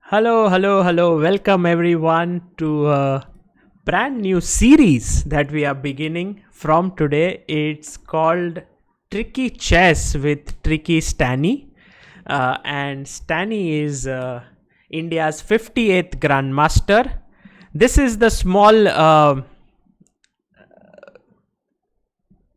Hello, hello, hello. Welcome everyone to a brand new series that we are beginning from today. It's called Tricky Chess with Tricky Stany. And Stany is India's 58th Grandmaster. This is the small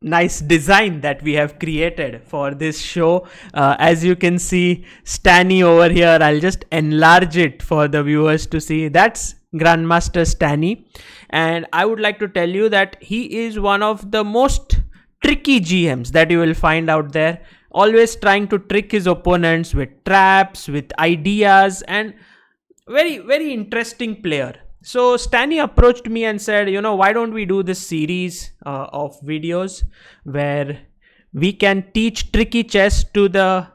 nice design that we have created for this show. As you can see, Stany over here, I'll just enlarge it for the viewers to see. That's Grandmaster Stany, and I would like to tell you that he is one of the most tricky GMs that you will find out there, always trying to trick his opponents with traps, with ideas, and very interesting player. So Stany approached me and said, why don't we do this series of videos where we can teach tricky chess to the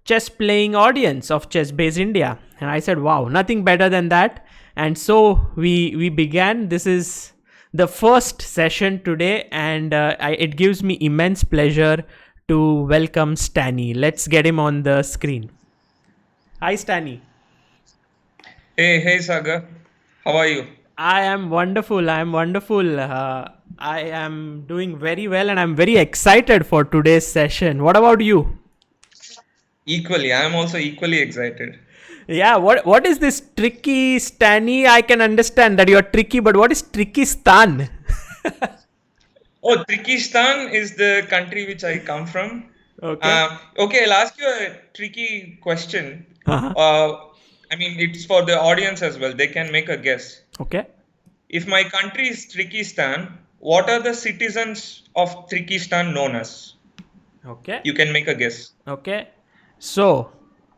chess playing audience of Chess Base India? And I said, wow, nothing better than that. And so we began. This is the first session today, and it gives me immense pleasure to welcome Stany. Let's get him on the screen. Hi, Stany. Hey, Sagar. How are you? I am wonderful. I am doing very well, and I'm very excited for today's session. What about you? Equally, I am also equally excited. Yeah, what is this Tricky Stany? I can understand that you're tricky, but what is Trickystan? Oh, Trickystan is the country which I come from. Okay. Okay, I'll ask you a tricky question. Uh-huh. It's for the audience as well. They can make a guess. Okay. If my country is Trickystan, what are the citizens of Trickystan known as? Okay. You can make a guess. Okay. So,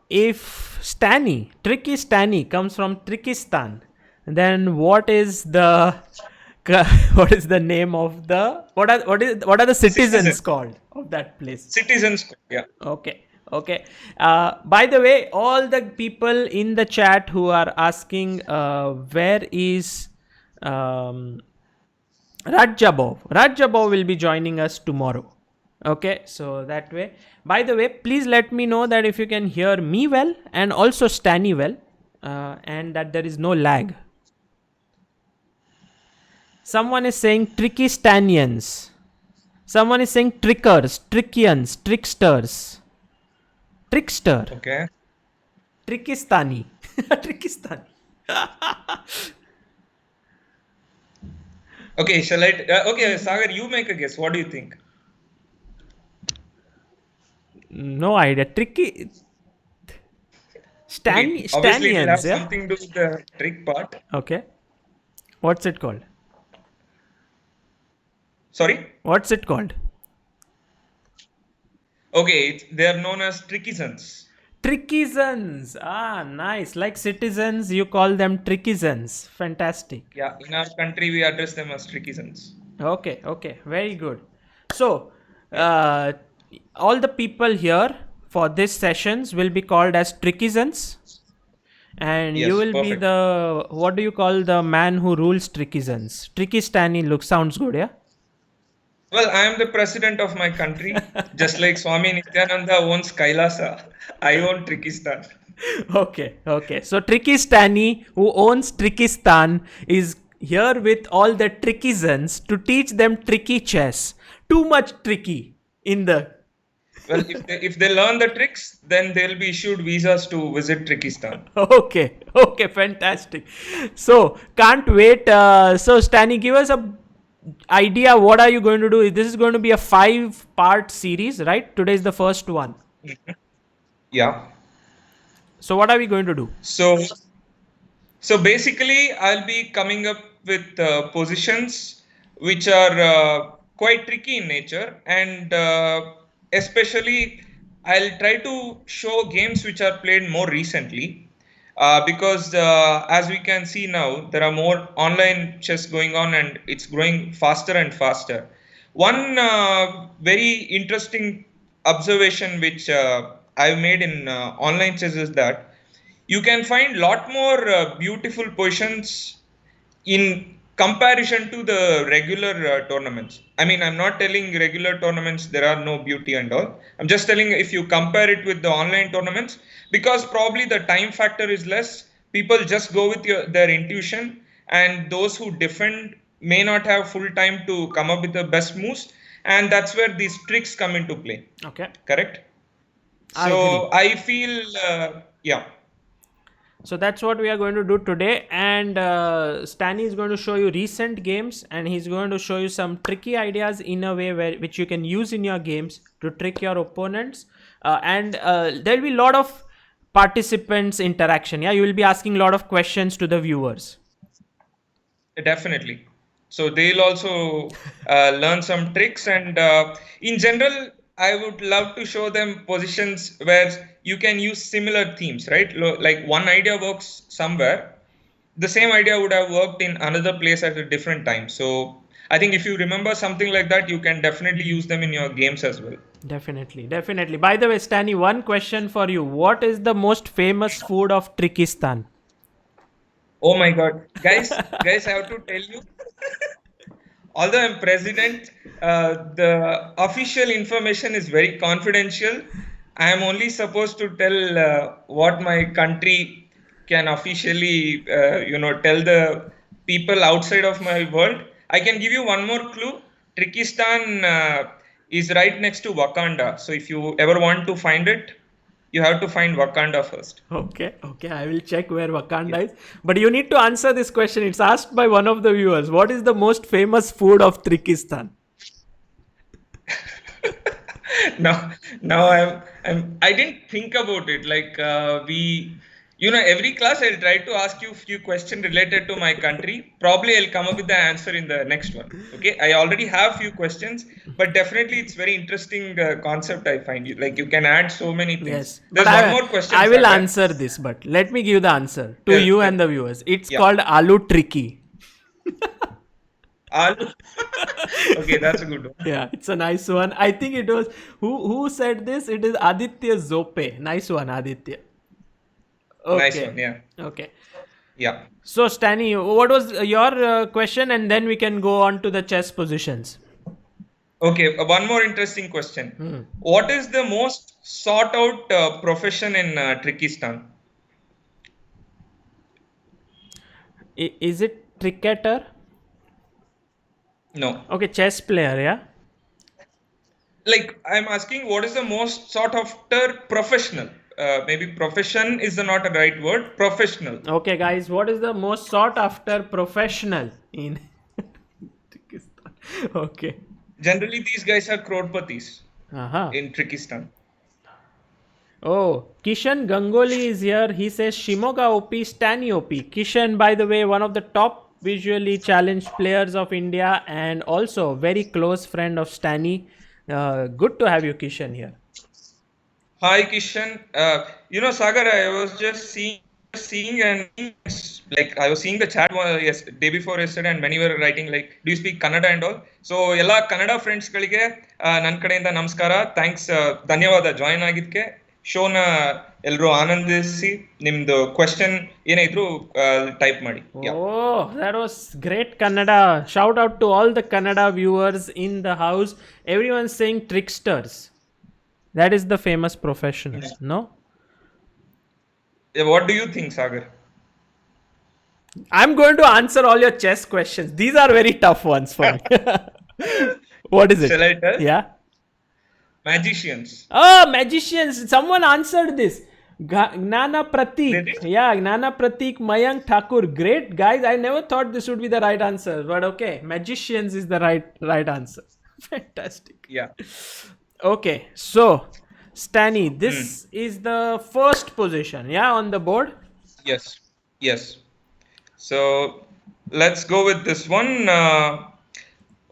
if Tricky Stany comes from Trickystan, then what is the what is the name of the what are the citizens called of that place? Citizens, yeah. Okay. By the way, all the people in the chat who are asking where is Rajabov will be joining us tomorrow. Okay, so that way. By the way, please let me know that if you can hear me well and also Stany well, and that there is no lag. Someone is saying tricky Stanians. Someone is saying trickers, trickians, tricksters. Trickster. Okay. Trickystani. Trickystani. Okay, shall I? Okay, Sagar, you make a guess. What do you think? No idea. Tricky. Okay, obviously, it will have Stanians, yeah? something to do with the trick part. Okay. What's it called? Sorry? What's it called? Okay, they are known as Trickysans. Trickysans. Ah, nice. Like citizens, you call them Trickysans. Fantastic. Yeah, in our country, we address them as Trickysans. Okay. Very good. So, Yeah. all the people here for this sessions will be called as Trickysans. And you Yes, will be perfect. what do you call the man who rules Trickysans? Tricky Stany sounds good, yeah? Well, I am the president of my country, just like Swami Nityananda owns Kailasa. I own Trickystan. Okay. So Tricky Stany, who owns Trickystan, is here with all the Trickysans to teach them tricky chess. Too much tricky in the. Well, if they learn the tricks, then they'll be issued visas to visit Trickystan. Okay, fantastic. So can't wait. So Stany, give us a idea. What are you going to do? This is going to be a 5-part series, right? Today is the first one. Yeah. So what are we going to do? So basically, I'll be coming up with positions which are quite tricky in nature, and especially I'll try to show games which are played more recently, because as we can see now, there are more online chess going on, and it's growing faster and faster. One very interesting observation which I've made in online chess is that you can find lot more beautiful positions in comparison to the regular tournaments. I'm not telling regular tournaments there are no beauty and all. I'm just telling if you compare it with the online tournaments, because probably the time factor is less, People just go with their intuition, and those who defend may not have full time to come up with the best moves, and that's where these tricks come into play. Okay. Correct? I So agree. I feel, yeah. So that's what we are going to do today, and Stany is going to show you recent games, and he's going to show you some tricky ideas in a way which you can use in your games to trick your opponents, and there'll be a lot of participants interaction. Yeah, you will be asking a lot of questions to the viewers. Definitely. So they'll also learn some tricks, and in general, I would love to show them positions where you can use similar themes, right? Like one idea works somewhere, the same idea would have worked in another place at a different time. So I think if you remember something like that, you can definitely use them in your games as well. Definitely, definitely. By the way, Stany, one question for you. What is the most famous food of Trickystan? Oh my God, guys, I have to tell you, although I'm president, the official information is very confidential. I am only supposed to tell what my country can officially, tell the people outside of my world. I can give you one more clue. Trickystan is right next to Wakanda. So if you ever want to find it, you have to find Wakanda first. Okay, I will check where Wakanda is. But you need to answer this question. It's asked by one of the viewers. What is the most famous food of Trickystan? Now I didn't think about it. Like every class I'll try to ask you a few questions related to my country. Probably I'll come up with the answer in the next one. Okay, I already have few questions, but definitely it's very interesting concept. I find like you can add so many things. Yes, There's but one more question. I will Sagar. answer this, but let me give the answer to you and the viewers. It's Yeah. called Aloo Tricky. Aloo. Okay, that's a good one. Yeah, it's a nice one. I think it was who said this? It is Aditya Zope. Nice one, Aditya. Okay. Nice one. Yeah. Okay. Yeah. So, Stany, what was your question? And then we can go on to the chess positions. Okay, one more interesting question. What is the most sought out profession in Trickystan? Is it cricketer? No. Okay, chess player, yeah? Like, I'm asking what is the most sought after professional? Maybe profession is not a right word. Professional. Okay, guys, what is the most sought after professional in Trickystan? Okay. Generally, these guys are crorpatis Uh-huh. in Trickystan. Oh, Kishan Ganguly is here. He says Shimoga OP, Stany OP. Kishan, by the way, one of the top visually challenged players of India and also very close friend of Stany. Good to have you, Kishan, here. Hi, Kishan. Sagar, I was just seeing and like I was seeing the chat day before yesterday, and when you were writing like, do you speak Kannada and all? So ಎಲ್ಲ Kannada friends ಗಳಿಗೆ ನನ್ನ ಕಡೆಯಿಂದ ನಮಸ್ಕಾರ. Thanks, ಧನ್ಯವಾದ join ಆಗಿದ್ದಕ್ಕೆ. ಶೋನ ಎಲ್ಲರೂ ಆನಂದಿಸಿ ನಿಮ್ದು ಕ್ವೆಶ್ಚನ್ ಏನಿದ್ರು ಟೈಪ್ ಮಾಡಿ. Oh, that was great Kannada. Shout out to all the Kannada viewers in the house. Everyone's saying tricksters. That is the famous profession, no? What do you think, Sagar? I'm going to answer all your chess questions. These are very tough ones for me. What is it? Shall I tell? Yeah. Magicians. Oh, magicians. Someone answered this. Gnana Pratik. Yeah, Gnana Pratik, Mayank Thakur. Great, guys. I never thought this would be the right answer. But okay, magicians is the right answer. Fantastic. Yeah. Okay, so Stany, this is the first position, yeah, on the board? Yes. So let's go with this one.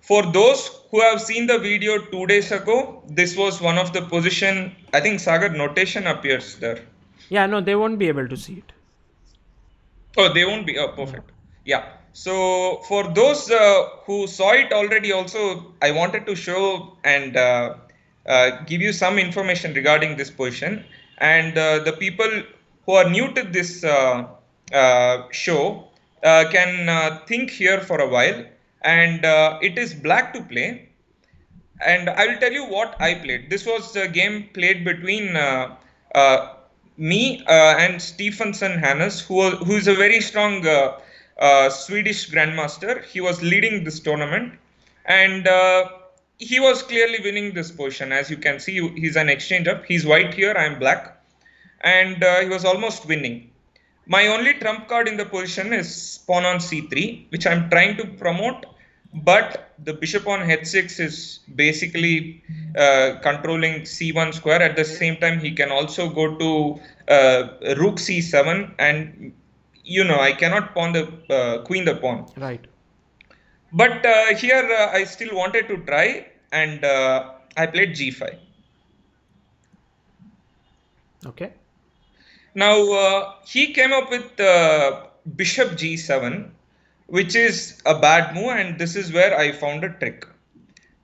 For those who have seen the video 2 days ago, this was one of the position. I think Sagar notation appears there. Yeah, no, they won't be able to see it. Oh, they won't be. Oh, perfect. Yeah. So for those who saw it already, also I wanted to show and give you some information regarding this position. And the people who are new to this show can think here for a while. And it is black to play. And I will tell you what I played. This was a game played between me and Stephenson Hannes, who is a very strong Swedish grandmaster. He was leading this tournament, and he was clearly winning this position. As you can see, he's an exchange up. He's white here, I am black, and he was almost winning. My only trump card in the position is pawn on c3, which I'm trying to promote, but the bishop on h6 is basically controlling c1 square. At the same time, he can also go to rook c7, and I cannot pawn the queen the pawn. Right. But here I still wanted to try, and I played g5. Okay. Now he came up with bishop g7, which is a bad move, and this is where I found a trick.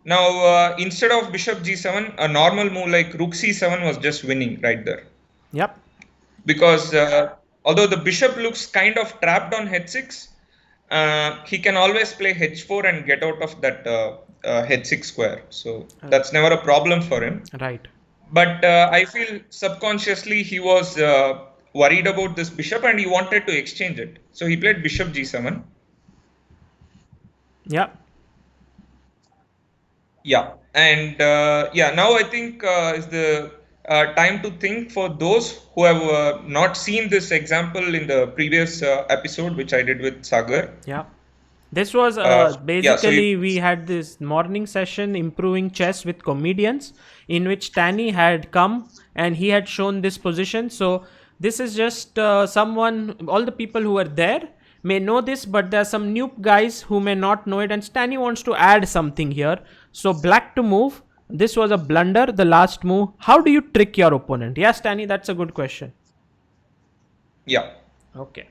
Now instead of bishop g7, a normal move like rook c7 was just winning right there. Yep. Because although the bishop looks kind of trapped on h6, he can always play h4 and get out of that h6 square. So that's never a problem for him. Right. But I feel subconsciously he was worried about this bishop and he wanted to exchange it. So he played bishop g7. Yeah. Yeah. And now I think is the time to think for those who have not seen this example in the previous episode, which I did with Sagar. Yeah. This was basically we had this morning session improving chess with comedians, in which Stany had come and he had shown this position. So this is just someone, all the people who are there may know this, but there are some new guys who may not know it, and Stany wants to add something here. So black to move. This was a blunder, the last move. How do you trick your opponent? Yeah, Stany, that's a good question. Yeah. Okay.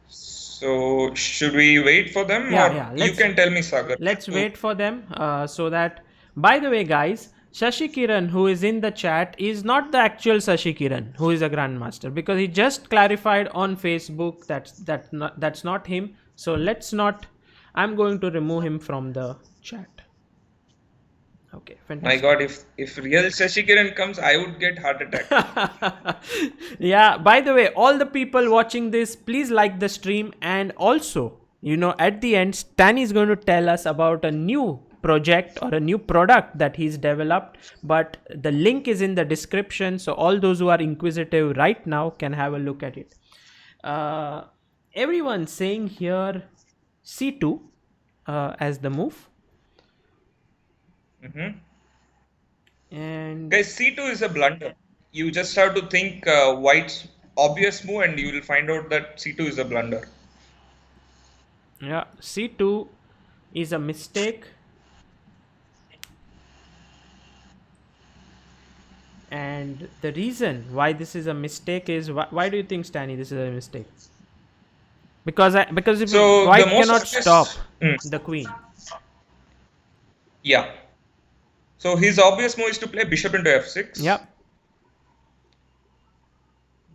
So should we wait for them? Yeah. You can tell me, Sagar. Let's wait for them so that, by the way, guys, Shashi Kiran, who is in the chat, is not the actual Shashi Kiran, who is a grandmaster, because he just clarified on Facebook that's not him. So let's not. I'm going to remove him from the chat. Okay, fantastic. My God, if real Shashi Kiran comes, I would get heart attack. Yeah, by the way, all the people watching this, please like the stream, and also, at the end, Stany is going to tell us about a new project or a new product that he's developed, but the link is in the description, so all those who are inquisitive right now can have a look at it. Everyone saying here c2 as the move. And guys, c2 is a blunder. You just have to think white's obvious move, and you will find out that c2 is a blunder. Yeah, c2 is a mistake. And the reason why this is a mistake is, why do you think, Stany, this is a mistake? Because if white cannot stop the queen. Yeah. So his obvious move is to play bishop into f6. Yep.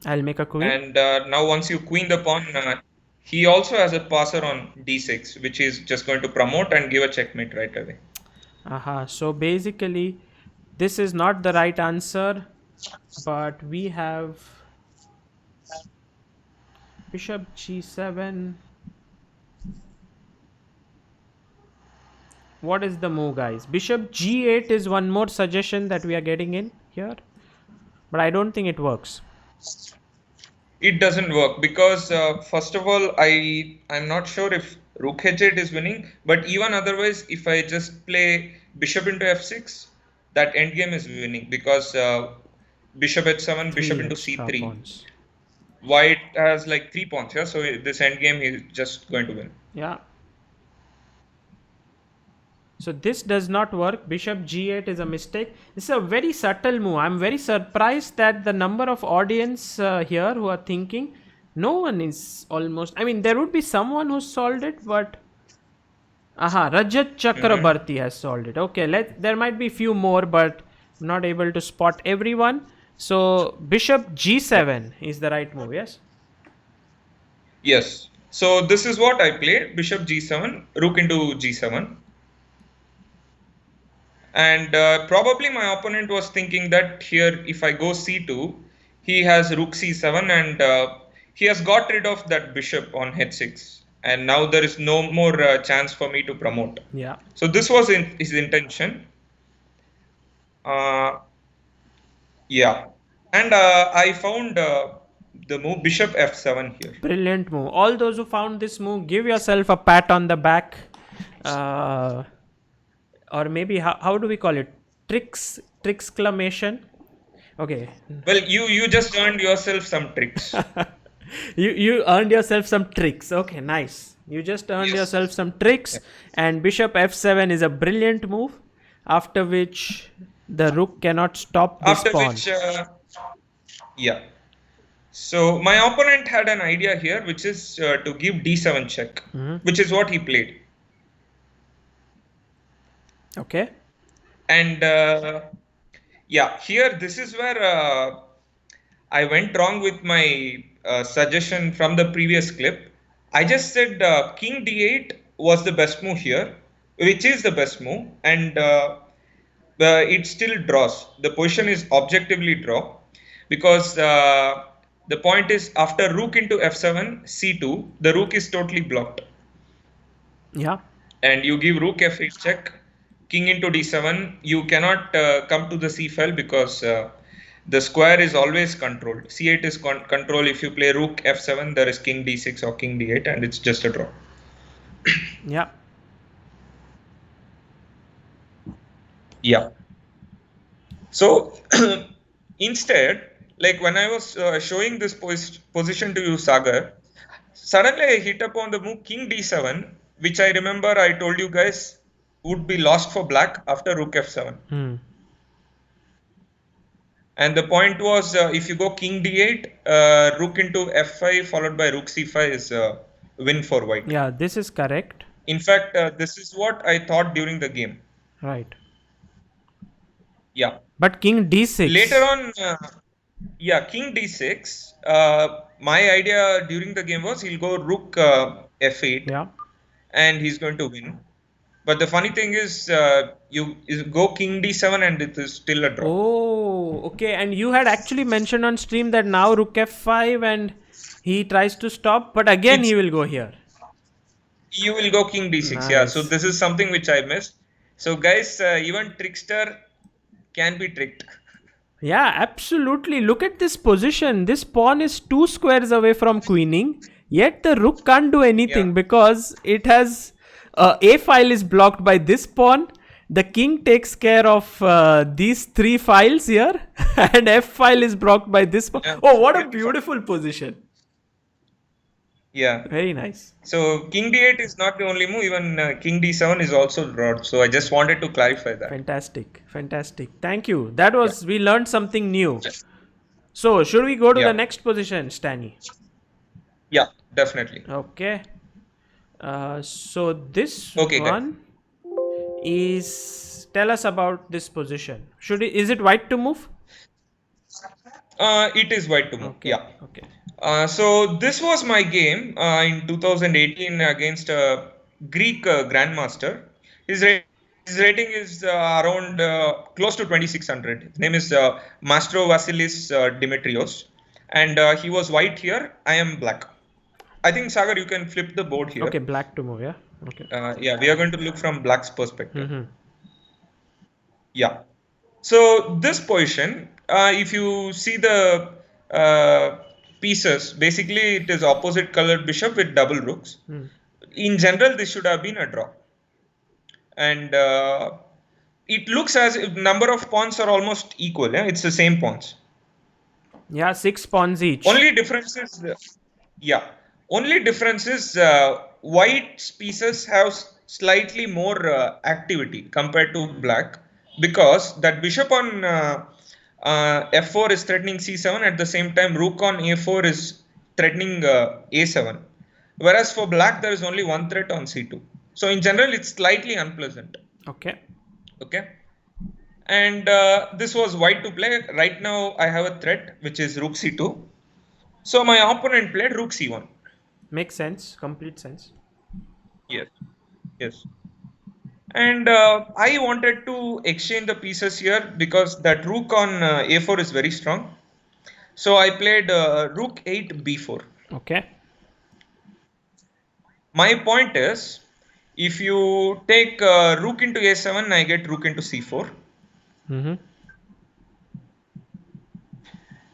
I'll make a queen. And now once you queen the pawn, he also has a passer on d6, which is just going to promote and give a checkmate right away. So basically, this is not the right answer, but we have bishop g7. What is the move, guys? Bishop g8 is one more suggestion that we are getting in here, but I don't think it works. It doesn't work because first of all, I'm not sure if rook h8 is winning, but even otherwise, if I just play bishop into f6, that endgame is winning because bishop h7, bishop into c3. Pawns. White has like 3 pawns, yeah. So this endgame is just going to win. Yeah. So this does not work. Bishop g8 is a mistake. This is a very subtle move. I'm very surprised that the number of audience here who are thinking, no one is almost. I mean, there would be someone who solved it, but Rajat Chakrabarti has solved it. Okay, there might be few more, but I'm not able to spot everyone. So bishop g7 is the right move, yes? Yes. So this is what I played. Bishop g7, rook into g7. And probably my opponent was thinking that here, if I go c2, he has rook c7, and he has got rid of that bishop on h6. And now there is no more chance for me to promote. Yeah. So this was his intention. Uh, yeah. And I found the move bishop f7 here. Brilliant move. All those who found this move, give yourself a pat on the back. Or maybe, how do we call it? Tricksclamation. Okay. Well, you just earned yourself some tricks. You earned yourself some tricks. Okay, nice. You just earned yourself some tricks. And bishop f7 is a brilliant move. After which the rook cannot stop this After pawn. which, yeah. So my opponent had an idea here, which is to give d7 check, which is what he played. Okay. And yeah, here this is where I went wrong with my suggestion from the previous clip. I just said king d8 was the best move here, which is the best move, and it still draws. The position is objectively draw, because the point is after rook into f7, c2, the rook is totally blocked. Yeah. And you give rook f8 check, king into d7, you cannot come to the c file, because the square is always controlled. c8 is control. If you play rook f7, there is king d6 or king d8, and it's just a draw. Yeah. Yeah. So instead, like when I was showing this position to you, Sagar, suddenly I hit upon the move king d7, which I remember I told you guys would be lost for black after rook f7. And the point was, if you go king d8, rook into f5 followed by rook c5 is win for white. Yeah, this is correct. In fact, this is what I thought during the game. Right. Yeah. But king d6. Later on, yeah, king d6. My idea during the game was he'll go rook f8, Yeah. and he's going to win. But the funny thing is, you go king d7 and it is still a draw. Oh, okay. And you had actually mentioned on stream that now rook f5 and he tries to stop, but again he will go here. You will go king d6. Nice. Yeah, so this is something which I missed. So guys, even trickster can be tricked. Yeah, absolutely. Look at this position. This pawn is 2 squares away from queening, yet the rook can't do anything because it has a file is blocked by this pawn. The king takes care of these 3 files here, and f file is blocked by this pawn. Oh, what a beautiful position. Yeah. Very nice. So king d8 is not the only move. Even king d7 is also drawn. So I just wanted to clarify that. Fantastic. Fantastic. Thank you. That was, we learned something new. So should we go to the next position, Stany? Yeah, definitely. Okay. So this one is, tell us about this position. Is it white to move? It is white to move. Okay. Yeah. Okay. So this was my game in 2018 against a Greek grandmaster. His rating is around close to 2600. His name is Mastro Vasilis Dimitrios, and he was white here. I am black. I think Sagar, you can flip the board here. Okay, black to move. Yeah. Okay. Yeah, we are going to look from black's perspective. Yeah. So this position, if you see the pieces, basically it is opposite colored bishop with double rooks. In general, this should have been a draw. And it looks as if number of pawns are almost equal. Yeah, it's the same pawns. Yeah, 6 pawns each. Only difference is, only difference is white pieces have slightly more activity compared to black, because that bishop on f4 is threatening c7. At the same time, rook on a4 is threatening a7. Whereas for black, there is only one threat on c2. So in general, it's slightly unpleasant. Okay. Okay. And this was white to play. Right now, I have a threat, which is rook c2. So my opponent played rook c1. Makes sense. Complete sense. Yes. Yes. And I wanted to exchange the pieces here because that rook on a4 is very strong. So I played rook 8 b4. Okay. My point is, if you take rook into a7, I get rook into c4. Mm-hmm.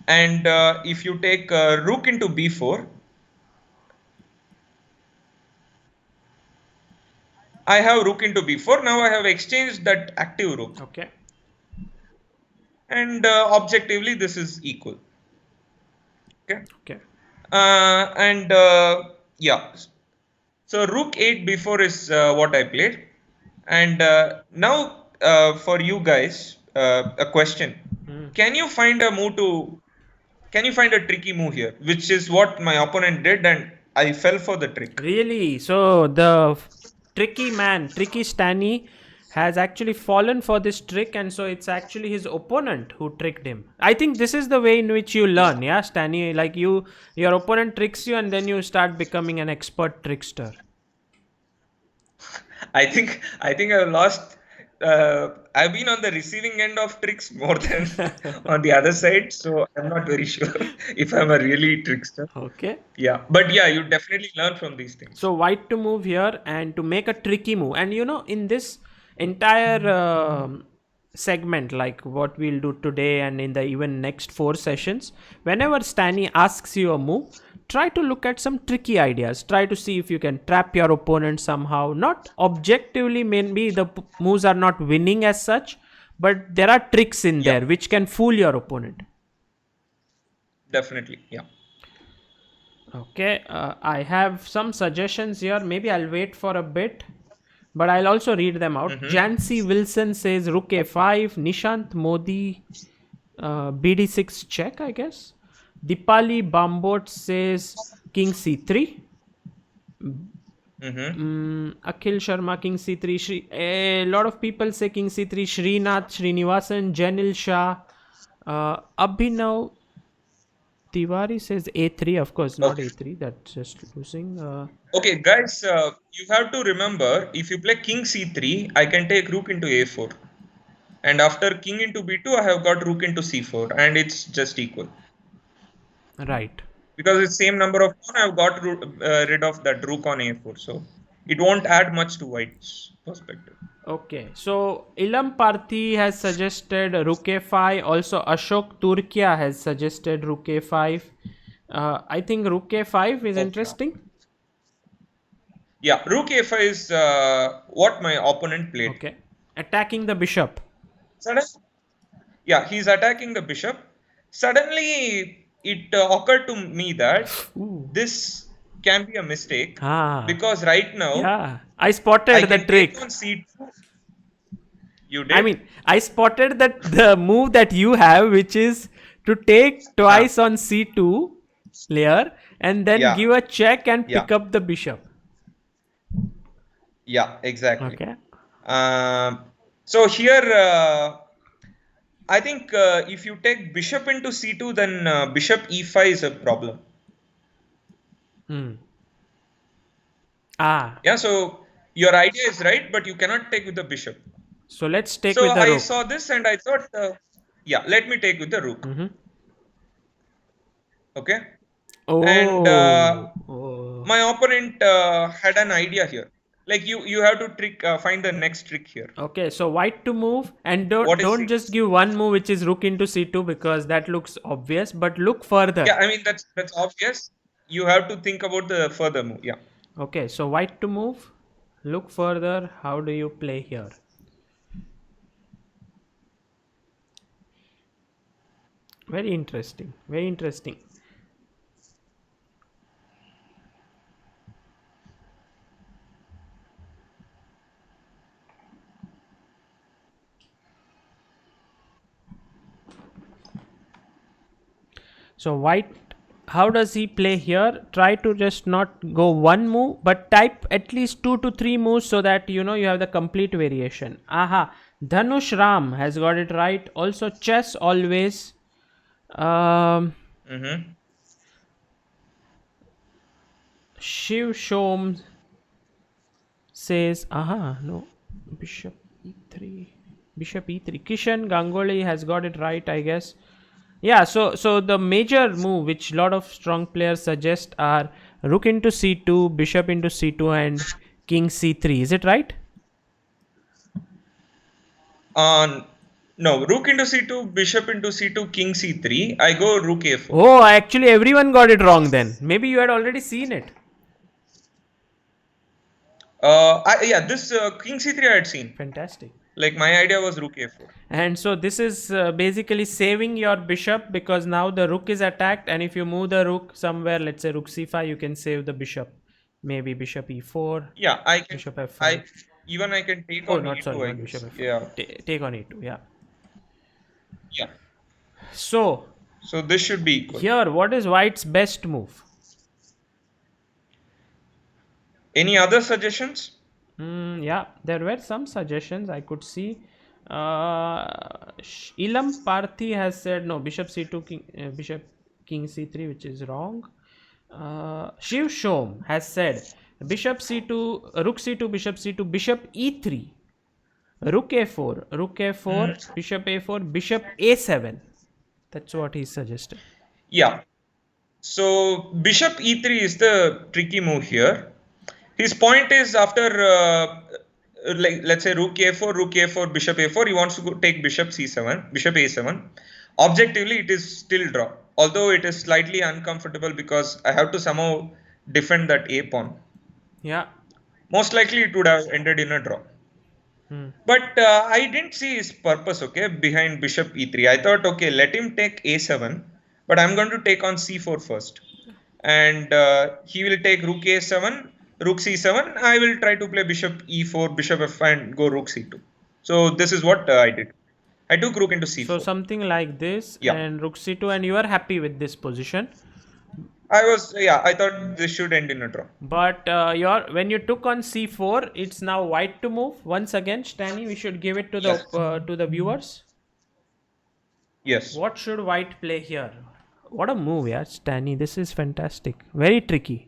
And if you take rook into b4, I have rook into b4. Now I have exchanged that active rook. Okay. And objectively, this is equal. Okay. Okay. And yeah. So rook 8 b4 is what I played. And now for you guys, a question. Can you find a move to Can you find a tricky move here, which is what my opponent did, and I fell for the trick. Really? So the tricky man, Tricky Stany, has actually fallen for this trick, and so it's actually his opponent who tricked him. I think this is the way in which you learn, yeah, Stany. Like your opponent tricks you, and then you start becoming an expert trickster. I think I've lost. I've been on the receiving end of tricks more than on the other side, so I'm not very sure if I'm a really trickster. Okay. Yeah, but yeah, you definitely learn from these things. So white to move here and to make a tricky move. And in this entire segment, like what we'll do today and in the even next 4 sessions, whenever Stany asks you a move, try to look at some tricky ideas. Try to see if you can trap your opponent somehow. Not objectively, maybe the moves are not winning as such, but there are tricks in Yeah. there which can fool your opponent. Definitely, yeah. Okay, I have some suggestions here. Maybe I'll wait for a bit, but I'll also read them out. Jancy Wilson says Rook A5, Nishant Modi BD6 check, I guess. Dipali Bambot says King C3. Akhil Sharma King C3. A lot of people say King C3. Srinath Srinivasan, Janil Shah, Abhinav Tiwari says A3, of course, not Okay. A3. That's just losing. Okay, guys, you have to remember if you play king c3, I can take rook into a4. And after king into b2, I have got rook into c4, and it's just equal. Right. Because it's same number of pawn, I've got rid of that rook on a4. So it won't add much to white's perspective. Okay. So Ilam Parthi has suggested Rook A5. Also, Ashok Turkia has suggested Rook A5. I think Rook A5 is interesting. Yeah, rook a5 is what my opponent played. Okay. Attacking the bishop. Yeah, he's attacking the bishop. Suddenly, it occurred to me that this can be a mistake because right now, yeah, I spotted the trick. Take on c2. You did? I mean, I spotted that the move that you have, which is to take twice on c2 layer and then give a check and pick up the bishop. Yeah, exactly. Okay. So here, I think if you take bishop into c2, then bishop e5 is a problem. Yeah, so your idea is right, but you cannot take with the bishop. So let's take with the rook. So I saw this and I thought, yeah, let me take with the rook. Okay. Oh. And my opponent had an idea here. Like you have to find the next trick here. Okay, so white to move, and don't just give one move which is rook into c2 because that looks obvious, but look further. Yeah, I mean that's obvious. You have to think about the further move. Yeah. Okay, so white to move, look further. How do you play here? Very interesting. Very interesting. So white, how does he play here? Try to just not go one move, but type at least 2 to 3 moves so that you have the complete variation. Aha, Dhanush Ram has got it right. Also, chess always. Shiv Shom says, aha, no. Bishop e3. Bishop e3. Kishan Ganguly has got it right, I guess. Yeah, so the major move which lot of strong players suggest are rook into c2, bishop into c2, and king c3. Is it right? No, rook into c2, bishop into c2, king c3. I go rook a4. Oh, actually everyone got it wrong then. Maybe you had already seen it. This king c3 I had seen. Fantastic. Like my idea was rook a4. And so this is basically saving your bishop because now the rook is attacked, and if you move the rook somewhere, let's say rook c5, you can save the bishop. Maybe bishop e4. Yeah, I can. Bishop f5. I can take Oh, on not e2. sorry, I not guess. bishop f5. Yeah. Take on e2. Yeah. Yeah. So this should be equal. here, what is white's best move? Any other suggestions? Yeah, there were some suggestions I could see. Ilam Parthi has said no, bishop c2, bishop king c3, which is wrong. Shiv Shom has said bishop c2, rook c2, bishop c2, bishop e3, rook a4, rook a4, bishop a4, bishop a7. That's what he suggested. Yeah. So bishop e3 is the tricky move here. His point is after like let's say rook a4, bishop a4, he wants to take bishop c7, bishop a7. Objectively, it is still draw. Although it is slightly uncomfortable because I have to somehow defend that a pawn. Yeah. Most likely, it would have ended in a draw. But I didn't see his purpose, okay, behind bishop e3. I thought, okay, let him take a7, but I'm going to take on c4 first. And he will take rook a7, rook c7. I will try to play bishop e4, bishop f5, and go rook c2. So this is what I did. I took rook into c4. So something like this, Yeah. and rook c2, and you are happy with this position. I thought this should end in a draw. But when you took on c4, it's now white to move. Once again, Stany, we should give it to Yes. the viewers. Yes. What should white play here? What a move, yeah, Stany. This is fantastic. Very tricky.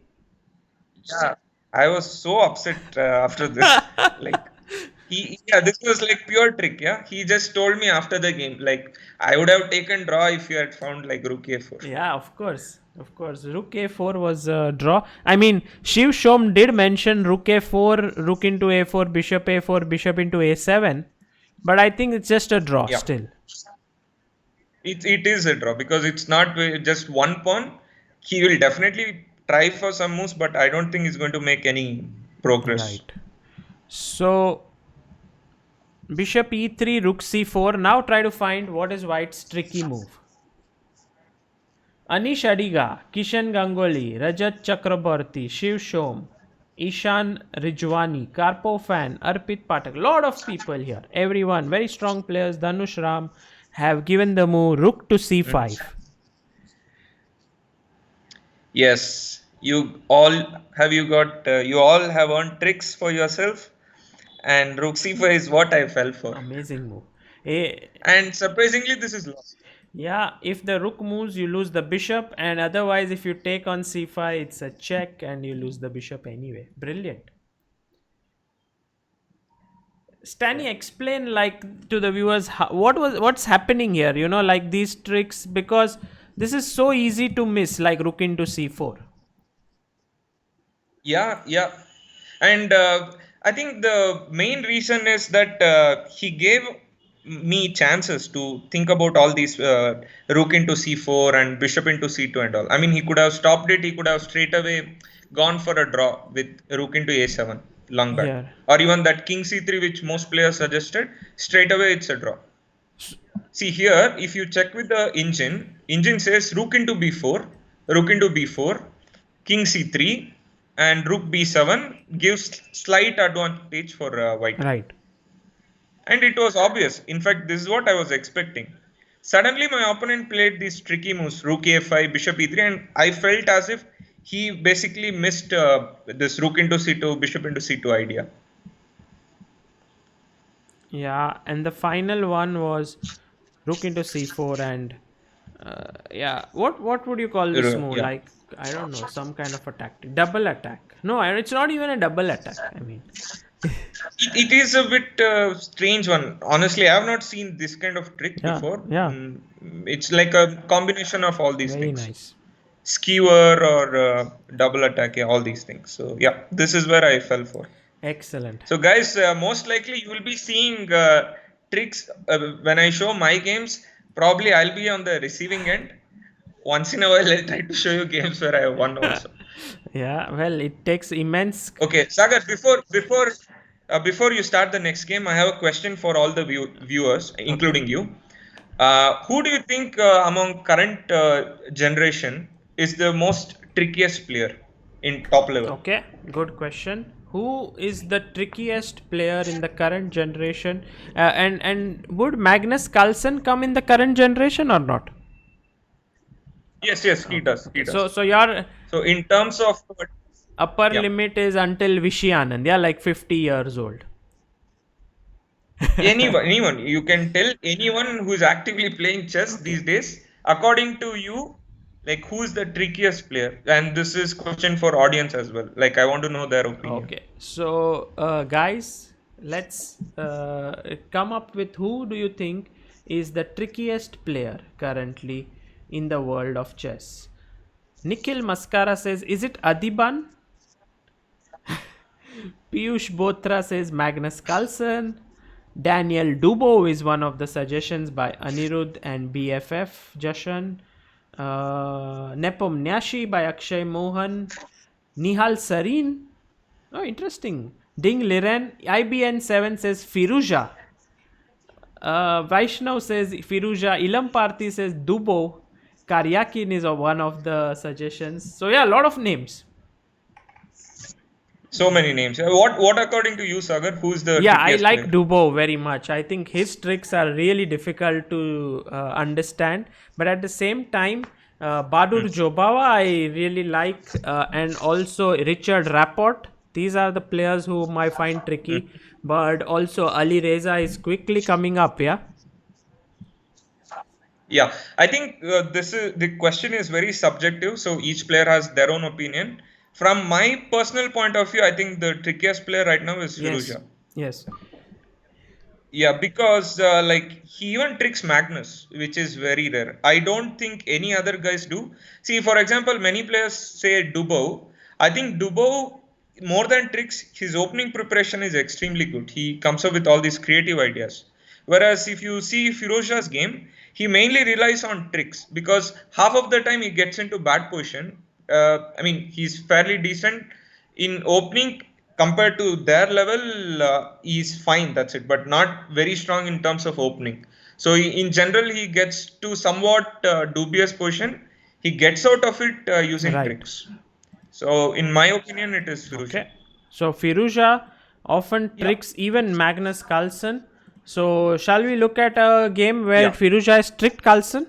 Yeah, I was so upset after this. Like, this was like pure trick. Yeah, he just told me after the game, like, I would have taken draw if you had found like rook a4. Yeah, of course. Of course. Rook a4 was a draw. I mean, Shiv Shom did mention rook a4, rook into a4, bishop into a7. But I think it's just a draw still. It is a draw because it's not just one pawn. He will definitely try for some moves, but I don't think he's going to make any progress. Right. So, bishop e3, rook c4. Now try to find what is white's tricky move. Anish Adiga, Kishan Ganguly, Rajat Chakraborty, Shiv Shom, Ishan Rijwani, Karpo Fan, Arpit Patak. Lot of people here. Everyone, very strong players. Dhanush Ram have given the move rook to c5. Yes, you all have earned tricks for yourself, and rook c5 is what I fell for. Amazing move. And surprisingly, this is lost. Yeah, if the rook moves, you lose the bishop, and otherwise, if you take on c5, it's a check, and you lose the bishop anyway. Brilliant. Stany, explain to the viewers what's happening here. Like these tricks, because this is so easy to miss, like rook into c4. Yeah, and I think the main reason is that he gave me chances to think about all these rook into c4 and bishop into c2 and all. I mean, he could have stopped it. He could have straight away gone for a draw with rook into a7 long back. Yeah. Or even that king c3 which most players suggested, straight away it's a draw. See here, if you check with the engine says rook into b4, king c3, and rook b7 gives slight advantage for white. Right. And it was obvious. In fact, this is what I was expecting. Suddenly, my opponent played these tricky moves, rook a5, bishop e3, and I felt as if he basically missed this rook into c2, bishop into c2 idea. Yeah, and the final one was rook into c4, and what would you call this move? Yeah. Like, I don't know, some kind of a tactic, double attack. No, it's not even a double attack. I mean, It is a bit strange one. Honestly, I have not seen this kind of trick Yeah, before. yeah, It's like a combination of all these very things. nice. Skewer or double attack, yeah, all these things. So yeah, this is where I fell for. Excellent. So guys, most likely you will be seeing tricks when I show my games. Probably I'll be on the receiving end. Once in a while, I'll try to show you games where I have won also. Yeah, well, it takes immense. Okay, Sagar, before you start the next game, I have a question for all the viewers, Okay. including you. Who do you think among current generation is the most trickiest player in top level? Okay, good question. Who is the trickiest player in the current generation? And would Magnus Carlsen come in the current generation or not? Yes, yes, he Okay, does. He okay. So does. so your So in terms of upper yeah, limit is until Vishy Anand, yeah, like 50 years old. anyone, you can tell anyone who is actively playing chess Okay. these days, according to you, like who is the trickiest player? And this is question for audience as well. Like I want to know their opinion. Okay. So guys, let's come up with who do you think is the trickiest player currently in the world of chess? Nikhil Mascara says, is it Adiban? Piyush Botra says Magnus Carlsen. Daniel Dubo is one of the suggestions by Anirudh and BFF Jashan. Nepom Nyashi by Akshay Mohan. Nihal Sareen. Oh, interesting. Ding Liren. IBN7 says Firouzja. Vaishnav says Firouzja. Ilam Parthi says Dubo. Karyakin is one of the suggestions. So, yeah, a lot of names. So many names. What according to you, Sagar, who is the Yeah, I trickiest like player? Dubo very much. I think his tricks are really difficult to understand, but at the same time, Badur Jobawa I really like, and also Richard Rapport. These are the players whom I find tricky, but also Ali Reza is quickly coming up. Yeah. Yeah, I think this is the question is very subjective, so each player has their own opinion. From my personal point of view, I think the trickiest player right now is Yes. Firouzja. Yes. Yeah, because like he even tricks Magnus, which is very rare. I don't think any other guys do. See, for example, many players say Dubo. I think Dubo, more than tricks, his opening preparation is extremely good. He comes up with all these creative ideas. Whereas if you see Firozja's game, he mainly relies on tricks because half of the time he gets into bad position. I mean, he's fairly decent in opening compared to their level. He's fine, that's it, but not very strong in terms of opening. So in general, he gets to somewhat dubious position. He gets out of it using Right. tricks. So in my opinion, it is Firouzja. Okay. So Firouzja often Yeah, tricks even Magnus Carlsen. So shall we look at a game where yeah, Firouzja has tricked Carlsen?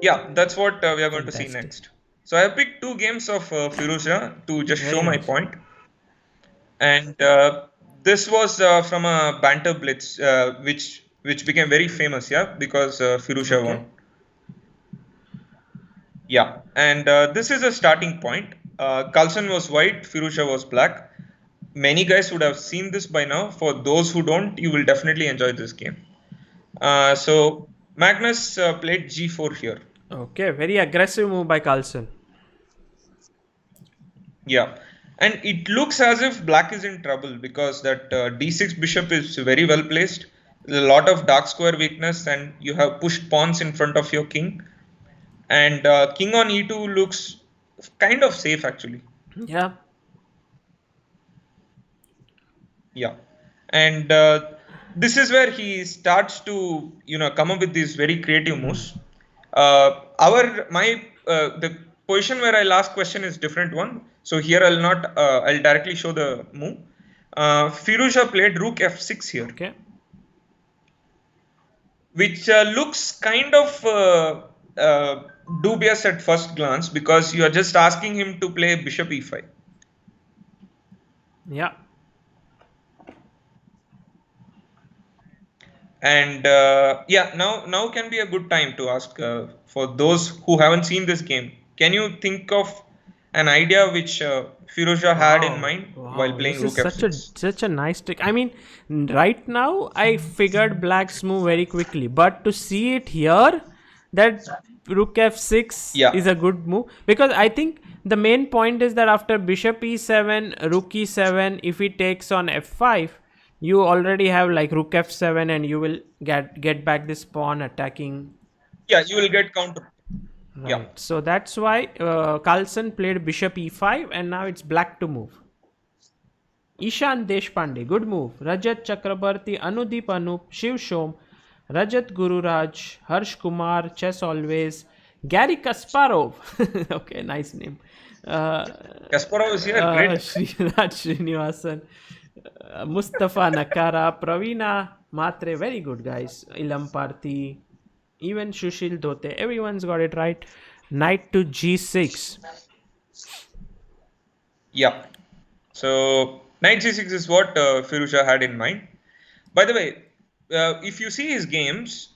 yeah. That's what we are going to see Fantastic. next. So I have picked two games of Firouzja to just show Very my nice. point. And this was from a banter blitz, which became very famous, yeah, because Firouzja Okay. won. Yeah, and this is a starting point. Carlsen was white, Firouzja was black. Many guys would have seen this by now. For those who don't, you will definitely enjoy this game. So Magnus played G4 here. Okay. Very aggressive move by Carlsen. Yeah, and it looks as if black is in trouble because that d6 bishop is very well placed. A lot of dark square weakness, and you have pushed pawns in front of your king. And king on e2 looks kind of safe actually. Yeah. Yeah, and this is where he starts to come up with these very creative moves. Our my The position where I'll ask question is different one. So here I'll not I'll directly show the move. Firouzja played rook f6 here, Okay. which looks kind of dubious at first glance because you are just asking him to play bishop e5. Yeah. And yeah, now can be a good time to ask for those who haven't seen this game. Can you think of an idea which Firouzja had in mind while Wow, playing this is rook f6. such a nice trick. I mean, right now I figured black's move very quickly, but to see it here, that rook f6 Yeah, is a good move, because I think the main point is that after bishop e7, rook e7, if he takes on f5, you already have like rook f7, and you will get back this pawn attacking. yeah, you will get counter. Yeah, Right. So that's why Carlsen played bishop e5, and now it's black to move. Ishan Deshpande, good move. Rajat Chakrabarti, Anudeep Anup, Shiv Shom, Rajat Gururaj, Harsh Kumar, Chess Always, Gary Kasparov. Okay, nice name. Uh, Kasparov is here. Great. Sriraj Srinivasan, Mustafa Nakara, Pravina Matre, very good guys. Ilam Parthi, even Shushil Dhote, everyone's got it right. Knight to g6. Yeah. So knight g6 is what Firouzja had in mind. By the way, if you see his games,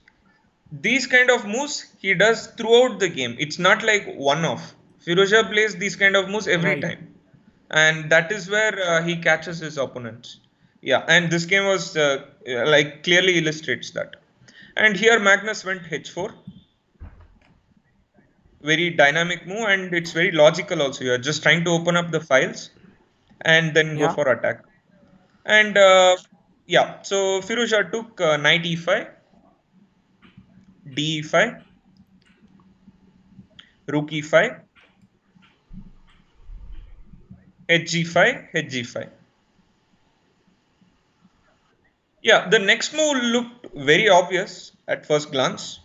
these kind of moves he does throughout the game. It's not like one-off. Firouzja plays these kind of moves every Right. time, and that is where he catches his opponents. Yeah, and this game was like clearly illustrates that. And here Magnus went h4. Very dynamic move, and it's very logical also. You're just trying to open up the files and then go Yeah. for attack. And yeah, so Firouzja took knight e5, d e5, rook e5, hg5, hg5. Yeah, the next move looked very obvious at first glance,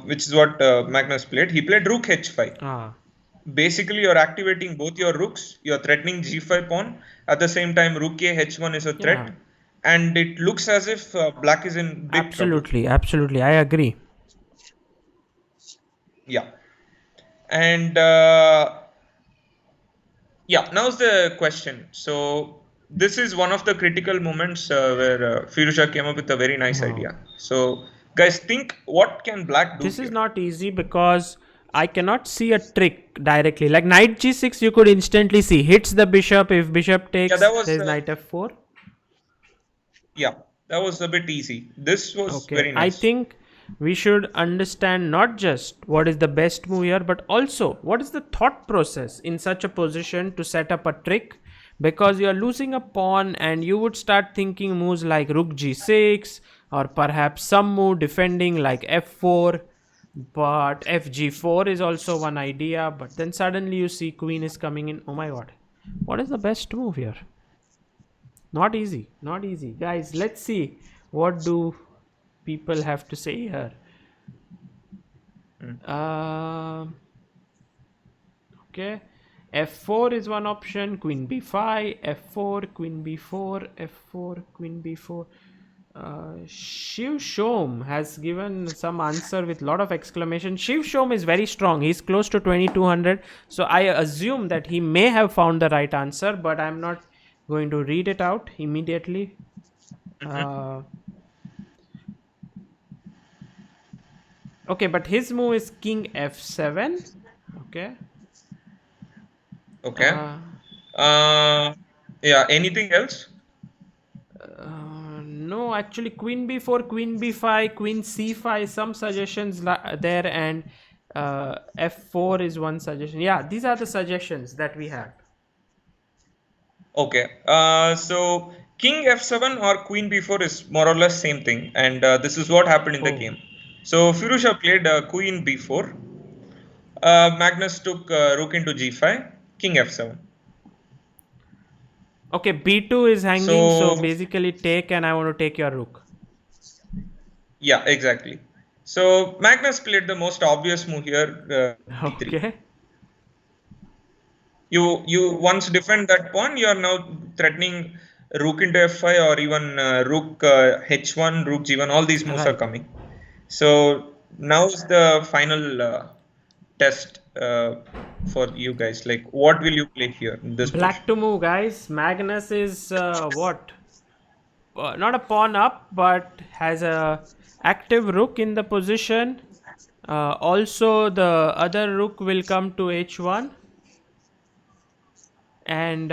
which is what Magnus played. He played rook h5. Ah. Basically, you're activating both your rooks. You're threatening g5 pawn. At the same time, rook a h1 is a threat. Yeah. And it looks as if black is in big trouble. Absolutely. I agree. Yeah. And yeah, now's the question. So this is one of the critical moments where Firouzja came up with a very nice idea. So guys, think what can black do This here? is not easy because I cannot see a trick directly. Like knight g6, you could instantly see. Hits the bishop. If bishop takes, that was, there's knight f4. Yeah, that was a bit easy. This was very I nice. think we should understand not just what is the best move here, but also what is the thought process in such a position to set up a trick, because you are losing a pawn and you would start thinking moves like rook g6, or perhaps some move defending like f4, but fg4 is also one idea. But then suddenly you see queen is coming in. Oh my god, what is the best move here? Not easy guys. Let's see what do people have to say here. Okay, f4 is one option. Queen b5, f4, queen b4, f4, queen b4. Shiv Shom has given some answer with lot of exclamation. Shiv Shom is very strong. He's close to 2200. So I assume that he may have found the right answer, but I'm not going to read it out immediately. Okay, but his move is king f7. Okay. Okay. Yeah, anything else? No, actually, queen b4, queen b5, queen c5, some suggestions there, and f4 is one suggestion. Yeah, these are the suggestions that we have. Okay. So king f7 or queen b4 is more or less same thing, and this is what happened in the game. So Firouzja played queen b4. Magnus took rook into g5, king f7. Okay, b2 is hanging, so basically take, and I want to take your rook. Yeah, exactly. So Magnus played the most obvious move here, d3. Okay. You once defend that pawn, you are now threatening rook into f5, or even rook h1, rook g1. All these moves are coming. So now is the final test for you guys. Like, what will you play here in this Black position? to move, guys. Magnus is what? Not a pawn up, but has a active rook in the position. Also, the other rook will come to h1. and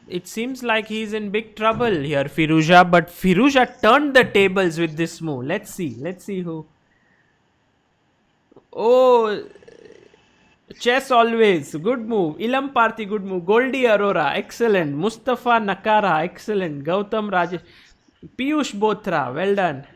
it seems like he's in big trouble here, Firouzja. But Firouzja turned the tables with this move. Let's see who. Oh, chess always good move. Ilam Parthi, good move. Goldie Arora, excellent. Mustafa Nakara, excellent. Gautam Rajesh, Piyush Bothra, well done.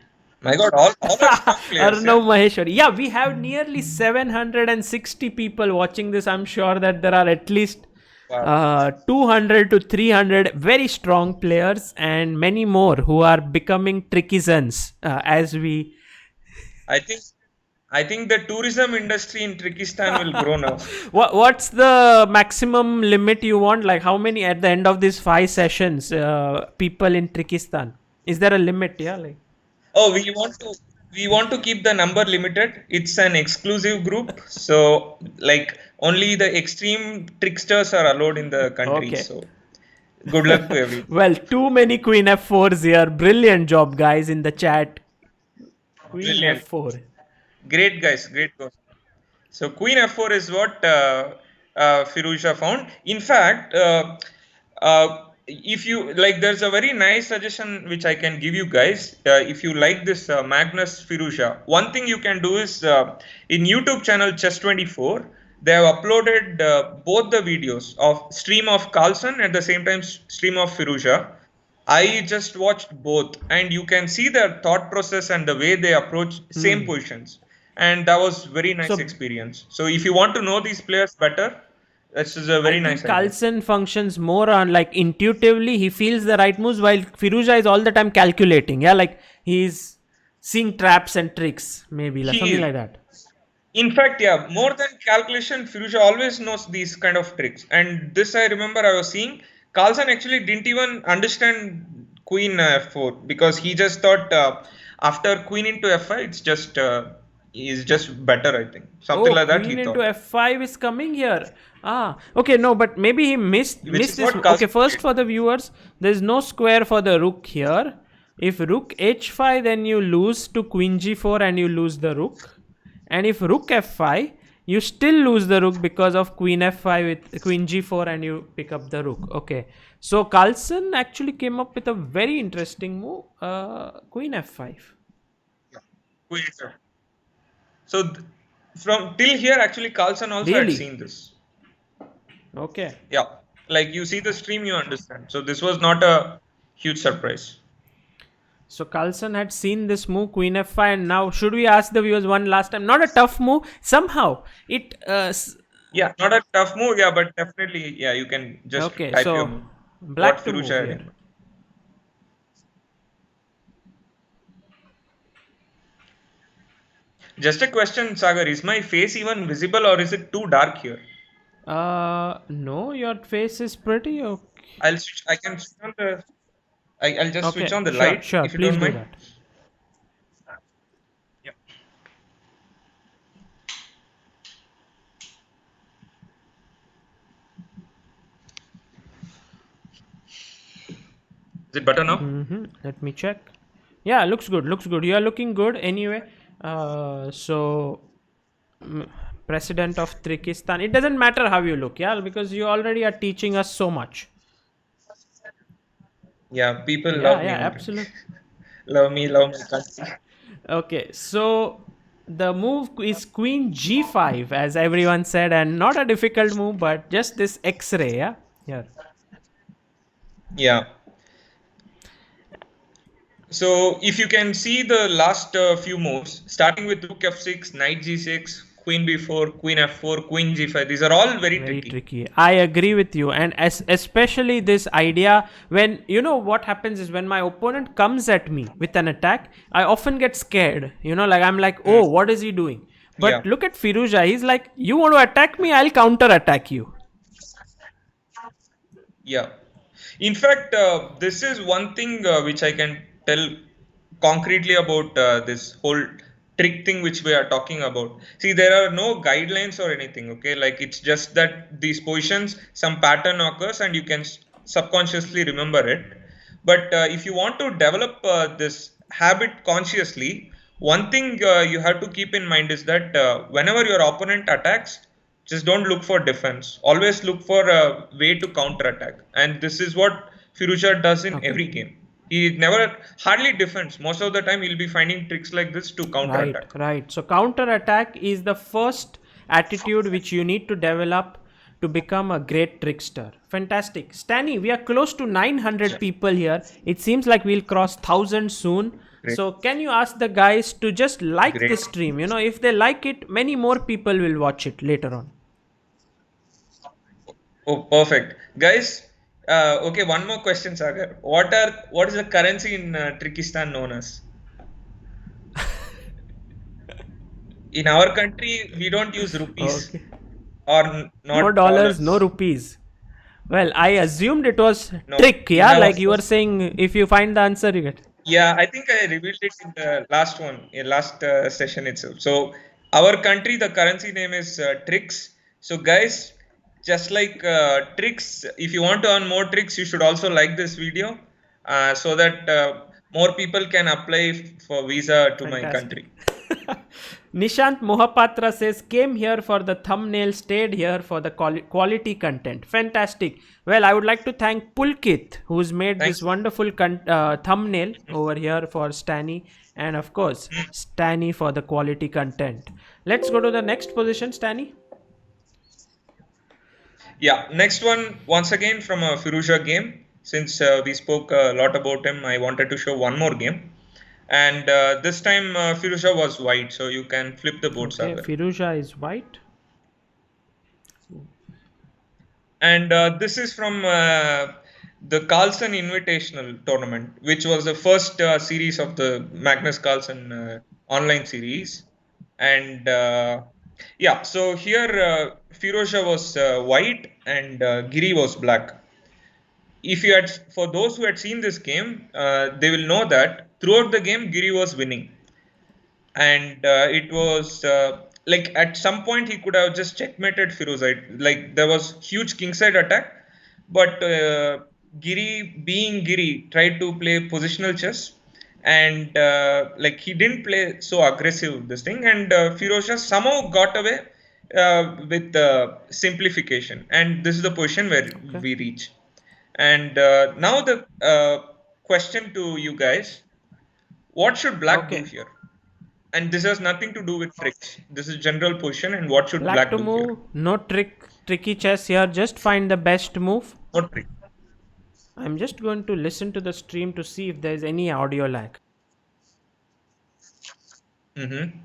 My God, all are strong players. Arnav Maheshwari. Yeah, we have nearly 760 people watching this. I'm sure that there are at least Wow. 200 to 300 very strong players and many more who are becoming Trickysans as we. I think the tourism industry in Trickystan will grow now. What's the maximum limit you want? Like how many at the end of these 5 sessions people in Trickystan? Is there a limit? Yeah, like. Oh, we want to keep the number limited. It's an exclusive group, so like only the extreme tricksters are allowed in the country. Okay. So good luck to everyone. Well, too many Queen F4s here. Brilliant job, guys, in the chat. Queen Brilliant. F4. Great guys, great goal. So Queen F4 is what Firouzja found. In fact, if you like, there's a very nice suggestion which I can give you guys. If you like this Magnus Firouzja, one thing you can do is in YouTube channel Chess24, they have uploaded both the videos of stream of Carlsen at the same time stream of Firouzja. I just watched both, and you can see their thought process and the way they approach same positions, and that was very nice experience. So if you want to know these players better, this is a very nice idea. Carlsen functions more on like intuitively. He feels the right moves, while Firouzja is all the time calculating. Yeah, like he's seeing traps and tricks, maybe like something like that. In fact, yeah, more than calculation, Firouzja always knows these kind of tricks. And this I remember I was seeing. Carlsen actually didn't even understand Queen F4 because he just thought after Queen into F5, it's just is just better. I think something like that. Queen He into thought. F5 is coming here. Okay, no, but maybe he missed this. Okay, first for the viewers, there's no square for the rook here. If rook H5, then you lose to Queen G4 and you lose the rook. And if rook F5, you still lose the rook because of Queen F5 with Queen G4 and you pick up the rook. Okay, so Carlsen actually came up with a very interesting move, Queen F5. Queen F5. So from till here, actually, Carlsen also had seen this. Okay. Yeah, like you see the stream, you understand. So this was not a huge surprise. So Carlsen had seen this move, Queen F5, and now should we ask the viewers one last time? Not a tough move. Somehow it. Yeah, not a tough move. Yeah, but definitely, yeah, you can just type your move. Black to move here. Just a question, Sagar. Is my face even visible or is it too dark here? No, your face is pretty okay. I'll switch. I can switch on the. I'll just switch on the light. Sure, if you please don't mind. do that. Yeah. Is it better now? Let me check. Yeah, looks good. Looks good. You are looking good anyway. President of Trickystan. It doesn't matter how you look, yeah, because you already are teaching us so much. Yeah, people love me. Yeah, absolutely. love me. Okay, so the move is Queen G5, as everyone said, and not a difficult move, but just this X-ray, yeah? Here. Yeah. So if you can see the last few moves, starting with Rook F6, Knight G6, Queen B4, Queen F4, Queen G5, these are all very tricky. I agree with you, and especially this idea when, you know, what happens is when my opponent comes at me with an attack, I often get scared, you know, like I'm like, oh, what is he doing? But look at Firouzja, he's like, you want to attack me, I'll counter attack you. Yeah. In fact, this is one thing which I can tell concretely about this whole trick thing which we are talking about. See, there are no guidelines or anything, okay? Like it's just that these positions, some pattern occurs and you can subconsciously remember it. But if you want to develop this habit consciously, one thing you have to keep in mind is that whenever your opponent attacks, Just don't look for defense. Always look for a way to counter attack. And this is what Firouzja does in every game. He never hardly defends. Most of the time, he'll be finding tricks like this to counter attack. Right. So counter attack is the first attitude which you need to develop to become a great trickster. Fantastic. Stany, we are close to 900 people here. It seems like we'll cross 1000 soon. Great. So can you ask the guys to just like the stream? You know, if they like it, many more people will watch it later on. Oh, perfect. Guys, okay, one more question, Sagar. What is the currency in Trickystan known as? In our country, we don't use rupees. Okay. Or not No dollars, no rupees. Well, I assumed it was No, trick, we yeah? have, Like of you were course. saying, if you find the answer, you get. Yeah, I think I revealed it in the last one, in last session itself. So our country, the currency name is tricks. So guys, just like tricks, if you want to earn more tricks, you should also like this video so that more people can apply for visa to my country. Nishant Mohapatra says, came here for the thumbnail, stayed here for the quality content. Fantastic. Well, I would like to thank Pulkit, who's made this wonderful thumbnail over here for Stany. And of course, Stany for the quality content. Let's go to the next position, Stany. Yeah, next one, once again from a Firouzja game. Since we spoke a lot about him, I wanted to show one more game. And this time Firouzja was white, so you can flip the board, Okay, Sagar. Firouzja is white. And this is from the Carlsen Invitational Tournament, which was the first series of the Magnus Carlsen online series. And yeah, so here Firouzja was white and Giri was black. If you had, for those who had seen this game, they will know that throughout the game Giri was winning, and it was like at some point he could have just checkmated Firouzja. Like there was huge kingside attack, but Giri, being Giri, tried to play positional chess, and like he didn't play so aggressive this thing, and Firouzja somehow got away with simplification, and this is the position where we reach. And now the question to you guys: what should black do here? And this has nothing to do with tricks. This is general position, and what should black to do move, here? no tricky chess here. Just find the best move. No trick. I'm just going to listen to the stream to see if there's any audio lag. Mm-hmm.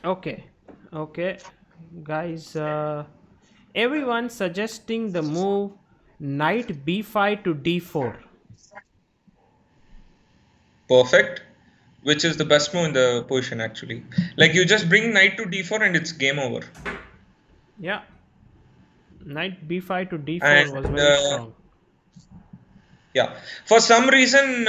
Okay, guys. Everyone suggesting the move knight b5 to d4. Perfect. Which is the best move in the position actually. Like you just bring knight to d4 and it's game over. Yeah. Knight b5 to d4 And, was very strong. Yeah. For some reason,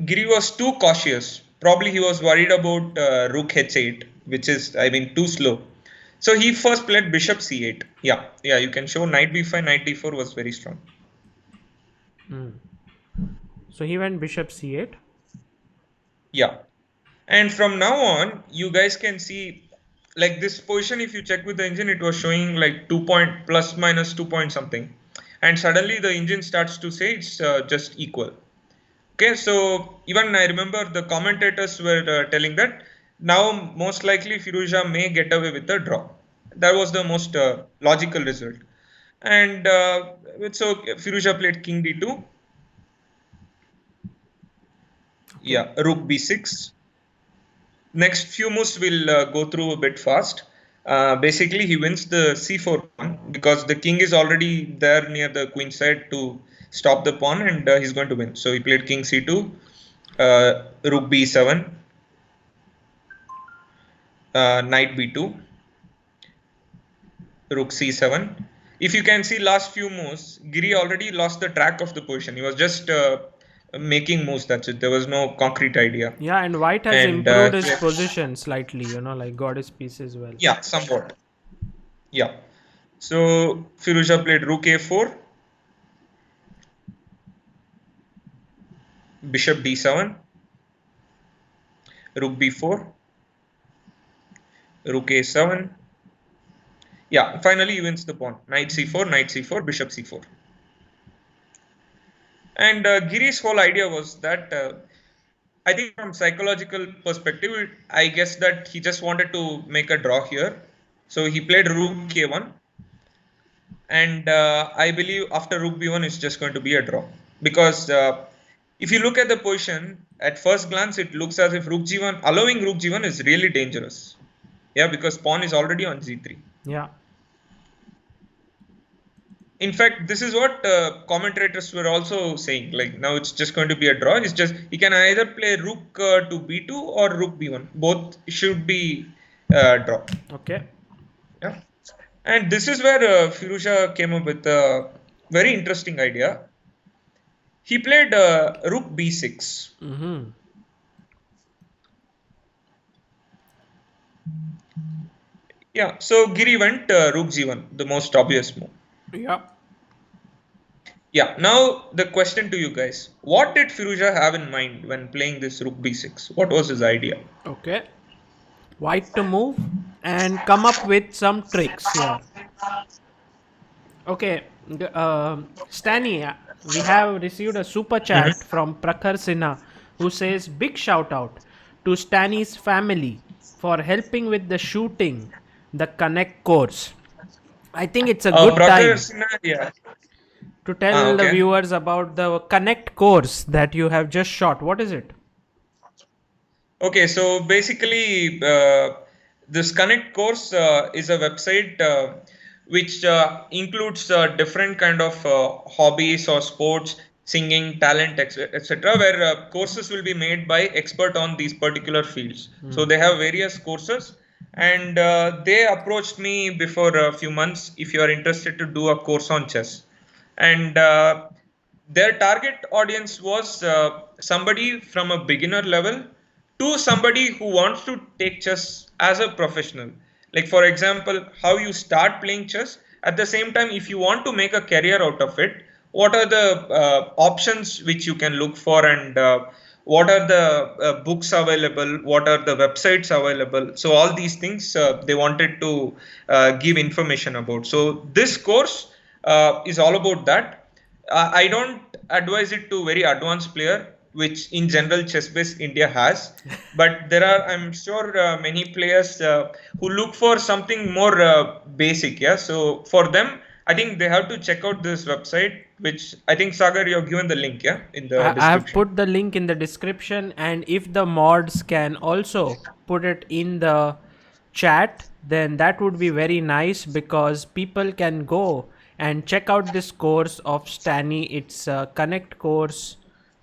Giri was too cautious. Probably he was worried about rook h8, which is, I mean, too slow. So he first played bishop c8. Yeah, you can show knight b5, knight d4 was very strong. So he went bishop c8. Yeah. And from now on, you guys can see, like this position, if you check with the engine, it was showing like 2 point plus minus 2 point something. And suddenly the engine starts to say it's just equal. Okay, so even I remember the commentators were telling that now most likely Firouzja may get away with a draw. That was the most logical result. And so Firouzja played king d2. Yeah, rook b6. Next few moves we'll go through a bit fast. Basically, he wins the c4 pawn because the king is already there near the queen side to stop the pawn, and he's going to win. So he played king c2, rook b7. knight b2, rook c7. If you can see last few moves, Giri already lost the track of the position. He was just making moves, that's it. There was no concrete idea. Yeah, and white has And improved his position slightly, like got his piece as well. yeah, somewhat. Yeah. So Firouzja played rook a4, bishop d7, rook b4, rook a7. Yeah, finally he wins the pawn. Knight c4, bishop c4. And Giri's whole idea was that I think from psychological perspective, I guess that he just wanted to make a draw here. So he played rook a1. And I believe after rook b1, it's just going to be a draw. Because if you look at the position, at first glance, it looks as if rook g1, allowing rook g1 is really dangerous. Yeah, because pawn is already on g3. Yeah. In fact, this is what commentators were also saying. Like now, it's just going to be a draw. It's just he can either play rook to b2 or rook b1. Both should be draw. Okay. Yeah, and this is where Firouzja came up with a very interesting idea. He played rook b6. Mm-hmm. Yeah, so Giri went rook g1, the most obvious move. Yeah. Yeah, now the question to you guys. What did Firouzja have in mind when playing this rook b6? What was his idea? Okay. White to move and come up with some tricks here. Okay. Stany, we have received a super chat from Prakhar Sinha who says big shout out to Stany's family for helping with the shooting the Connect course. I think it's a good time Yeah. to tell the Okay. viewers about the Connect course that you have just shot. What is it? Okay, so basically, this Connect course is a website which includes different kind of hobbies or sports, singing, talent, etc., where courses will be made by expert on these particular fields. So they have various courses, and they approached me before a few months if you are interested to do a course on chess. And their target audience was somebody from a beginner level to somebody who wants to take chess as a professional. Like, for example, how you start playing chess. At the same time, if you want to make a career out of it, what are the options which you can look for, and what are the books available, what are the websites available. So all these things they wanted to give information about. So this course is all about that. I don't advise it to very advanced player, which in general chess base India has, but there are, I'm sure, many players who look for something more basic. Yeah, so for them, I think they have to check out this website, which I think Sagar, you have given the link, yeah, in the I have description. put the link in the description, and if the mods can also put it in the chat, then that would be very nice, because people can go and check out this course of Stany. It's Connect course.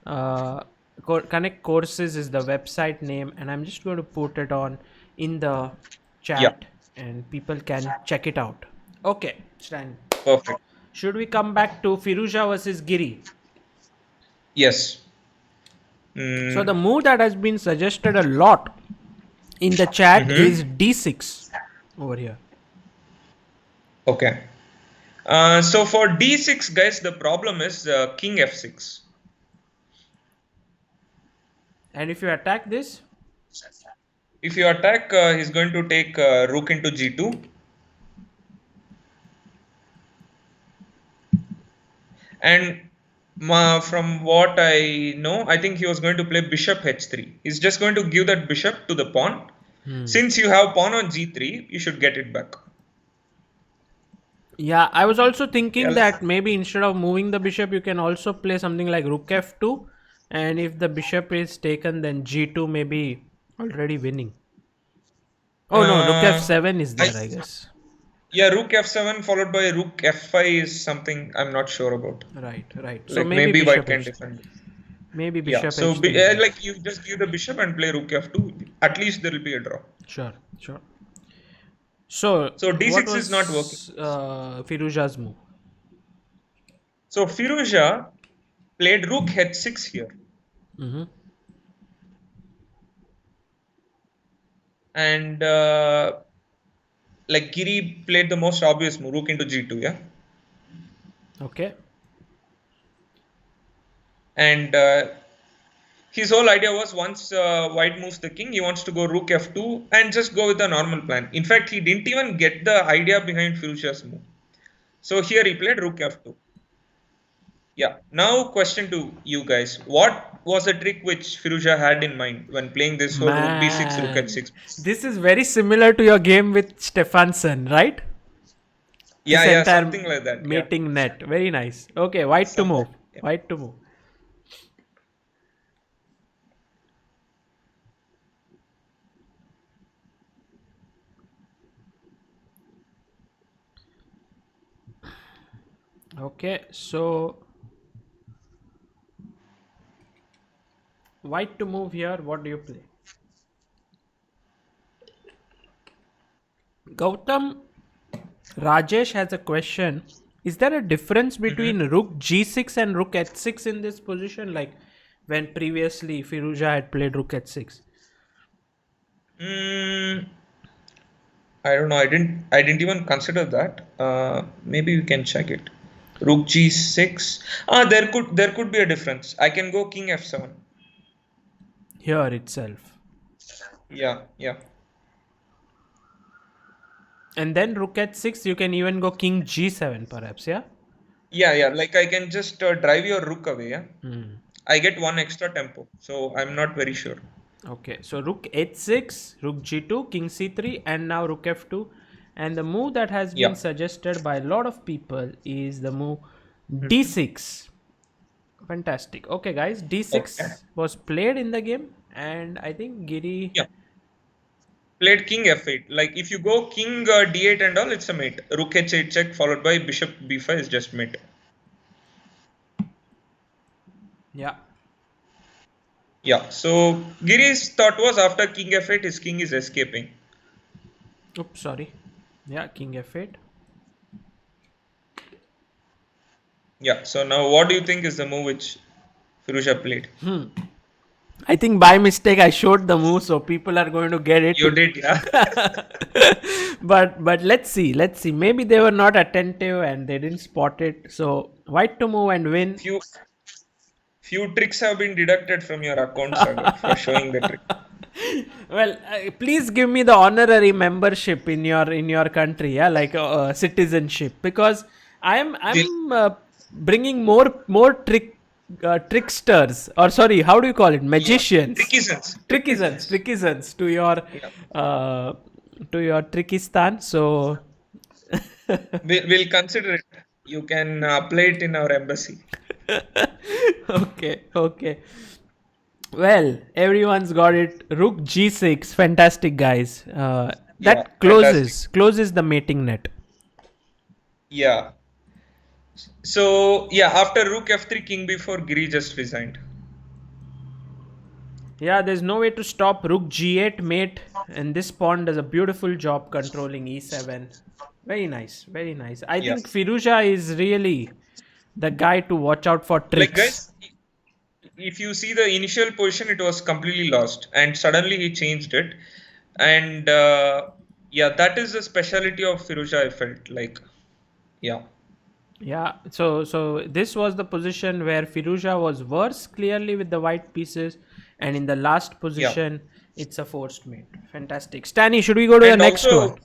Connect courses is the website name, and I'm just going to put it on in the chat, and people can check it out. Okay, Stany. Perfect. Should we come back to Firouzja versus Giri? Yes. So the move that has been suggested a lot in the chat is d6 over here. Okay. So for d6, guys, the problem is king f6. And if you attack this? If you attack, he's going to take rook into g2. And from what I know, I think he was going to play bishop h3. He's just going to give that bishop to the pawn. Since you have pawn on g3, you should get it back. Yeah, I was also thinking that maybe instead of moving the bishop, you can also play something like rook f2. And if the bishop is taken, then g2 may be already winning. Oh no, rook f7 is there, I guess. Yeah, rook f7 followed by rook f5 is something I'm not sure about. Right. So Like maybe white bishop can h3. defend. Maybe bishop So h3. like you just give the bishop and play rook f2. at least there will be a draw. Sure, sure. So, So what d6 is not working. was Firouzja's move? So Firouzja played rook h6 here. Mm-hmm. And like Giri played the most obvious move, rook into g2, yeah? Okay. And his whole idea was once white moves the king, he wants to go rook f2 and just go with the normal plan. In fact, he didn't even get the idea behind Firouzja's move. So here he played rook f2. Yeah. Now question to you guys. What was the trick which Firouzja had in mind when playing this whole rook b6, rook Man, h6? this is very similar to your game with Stefansson, right? Yeah, This yeah, entire something like that. Yeah. mating net. Very nice. Okay, white to move. Somewhat. Yeah. White to move. Okay, so white to move here. What do you play? Gautam Rajesh has a question. Is there a difference between rook g6 and rook h6 in this position? Like when previously Firouzja had played rook h6. Mm, I don't know. I didn't even consider that. Maybe we can check it. Rook g6. There could be a difference. I can go king f7. Here itself. Yeah, yeah. And then rook h6, you can even go king g7 perhaps, yeah? Yeah, yeah. Like I can just drive your rook away, yeah. I get one extra tempo. So I'm not very sure. Okay, so rook h6, rook g2, king c3, and now rook f2. And the move that has been Yeah. suggested by a lot of people is the move d6. Fantastic. Okay, guys, d6 Okay. was played in the game, and I think Giri. Yeah. Played king f8. Like if you go king d8 and all, it's a mate. Rook h8 check followed by bishop b5 is just mate. Yeah. Yeah. So Giri's thought was after king f8, his king is escaping. Oops, sorry. Yeah, king f8. Yeah. So now what do you think is the move which Firouzja played? I think by mistake I showed the move, so people are going to get it. You did, yeah. But let's see. Maybe they were not attentive and they didn't spot it. So white to move and win. Few tricks have been deducted from your account, Sagar, for showing the trick. Well, please give me the honorary membership in your country, yeah, like citizenship, because I'm bringing more tricksters, or sorry, how do you call it, magicians, trickysans to your Trickystan. So We'll consider it. You can play it in our embassy. okay. Well, everyone's got it. Rook g6, fantastic, guys. That closes the mating net. Yeah. So yeah, after rook f3, king b4, Giri just resigned. Yeah, there's no way to stop rook g8 mate, and this pawn does a beautiful job controlling e7. Very nice, very nice. I think Firouzja is really the guy to watch out for tricks. Like guys, if you see the initial position, it was completely lost, and suddenly he changed it, and yeah, that is the specialty of Firouzja. I felt like, yeah. Yeah, so this was the position where Firouzja was worse clearly with the white pieces, and in the last position, it's a forced mate. Fantastic. Stany, should we go to the next one?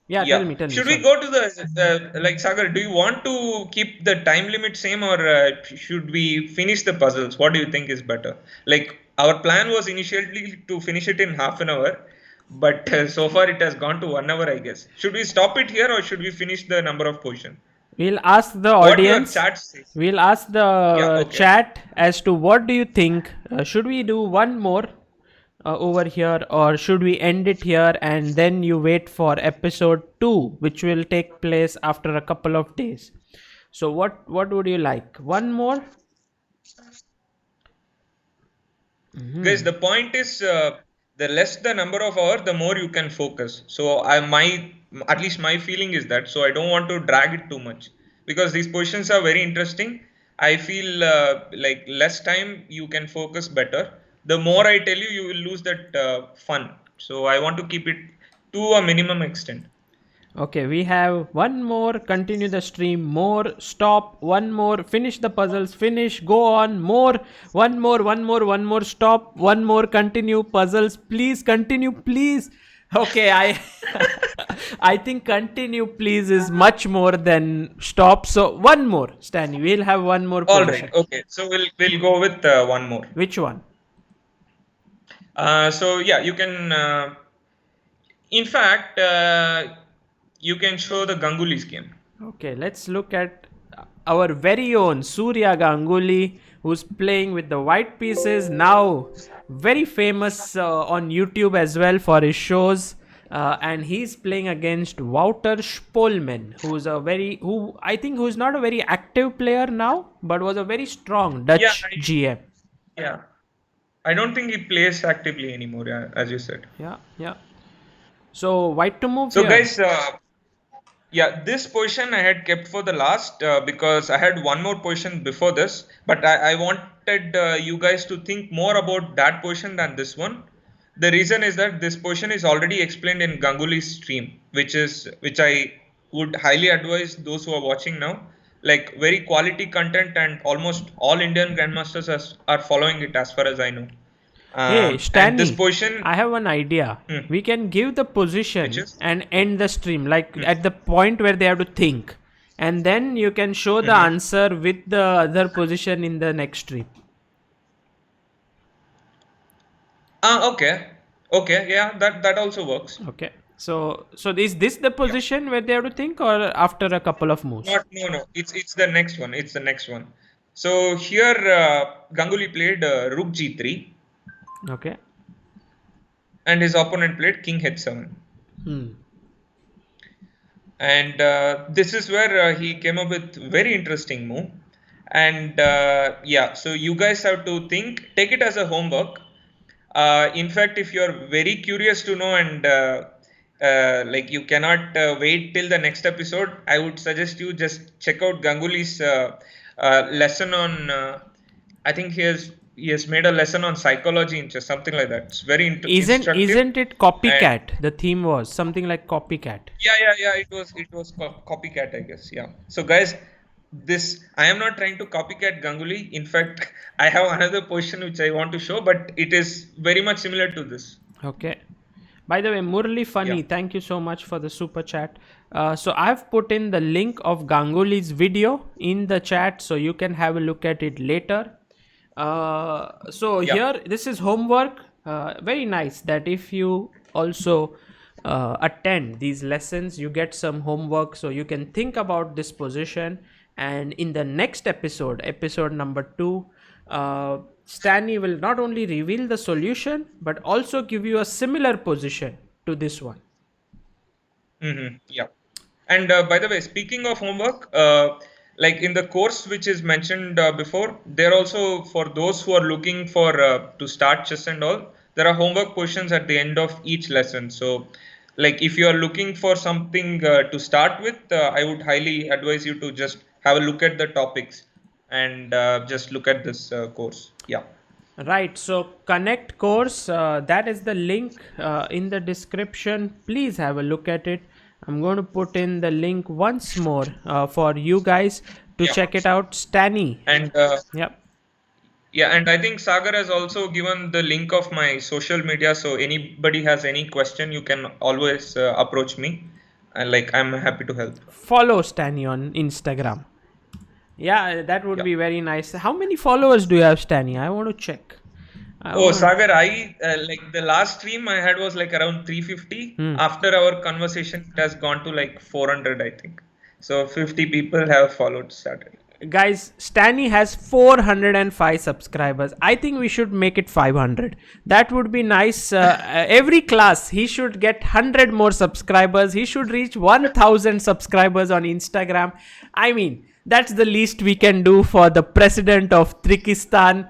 Yeah, tell me. Should we go to the like Sagar? Do you want to keep the time limit same, or should we finish the puzzles? What do you think is better? Like our plan was initially to finish it in half an hour, but so far it has gone to 1 hour, I guess. Should we stop it here, or should we finish the number of positions? We'll ask the audience. We'll ask the chat as to what do you think. Should we do one more over here, or should we end it here and then you wait for episode 2, which will take place after a couple of days? So what would you like? One more? Guys, the point is the less the number of hours, the more you can focus. So at least my feeling is that. So I don't want to drag it too much because these positions are very interesting. I feel like less time you can focus better. The more I tell you, you will lose that fun. So I want to keep it to a minimum extent. Okay, we have one more, continue the stream, more, stop, one more, finish the puzzles, finish, go on, more, one more, stop, one more, continue, puzzles, please, continue, please. Okay, I think continue, please is much more than stop. So one more, Stany, we'll have one more All position. right, okay. So we'll go with one more. Which one? So yeah, you can. In fact, you can show the Ganguly's game. Okay, let's look at our very own Surya Ganguly, who's playing with the white pieces now, very famous on YouTube as well for his shows, and he's playing against Wouter Spolman, who's not a very active player now, but was a very strong Dutch GM. Yeah, I don't think he plays actively anymore. Yeah, as you said. Yeah. So white to move. So here. guys, yeah, this position I had kept for the last because I had one more position before this, but I wanted you guys to think more about that position than this one. The reason is that this position is already explained in Ganguly's stream, which I would highly advise those who are watching now. Like very quality content, and almost all Indian grandmasters are following it, as far as I know. Hey, Stany, this position, I have one idea. We can give the position and end the stream, like at the point where they have to think. And then you can show the answer with the other position in the next stream. Okay. Yeah, that also works. Okay. So is this the position where they have to think, or after a couple of moves? No. It's the next one. It's the next one. So here, Ganguly played Rook G3. Okay. And his opponent played King H7. And this is where he came up with very interesting move. And yeah, so you guys have to take it as a homework. In fact, if you're very curious to know and like you cannot wait till the next episode, I would suggest you just check out Ganguly's lesson on. I think he has made a lesson on psychology in chess, something like that. It's very instructive. Isn't it copycat? The theme was something like copycat. Yeah. It was copycat, I guess. Yeah. So guys, I am not trying to copycat Ganguly. In fact, I have another position which I want to show, but it is very much similar to this. Okay. By the way, Murli Funny, thank you so much for the super chat. So I've put in the link of Ganguly's video in the chat, so you can have a look at it later. Here, this is homework. Very nice that if you also attend these lessons, you get some homework, so you can think about this position. And in the next episode number 2, Stany will not only reveal the solution, but also give you a similar position to this one. Yeah. And by the way, speaking of homework, like in the course which is mentioned before, there also, for those who are looking for to start chess and all, there are homework questions at the end of each lesson. So like if you are looking for something to start with, I would highly advise you to just have a look at the topics and just look at this course. Yeah. Right. So Connect course, that is the link in the description. Please have a look at it. I'm going to put in the link once more for you guys to check it out. Stany. And and I think Sagar has also given the link of my social media. So anybody has any question, you can always approach me. And I'm happy to help. Follow Stany on Instagram. Yeah, that would be very nice. How many followers do you have, Stany? I want to check. Sagar, I the last stream I had was around 350. After our conversation, it has gone to 400, I think. So 50 people have followed Saturday. Guys, Stany has 405 subscribers. I think we should make it 500. That would be nice. Every class, he should get 100 more subscribers. He should reach 1000 subscribers on Instagram. I mean, that's the least we can do for the president of Trickystan.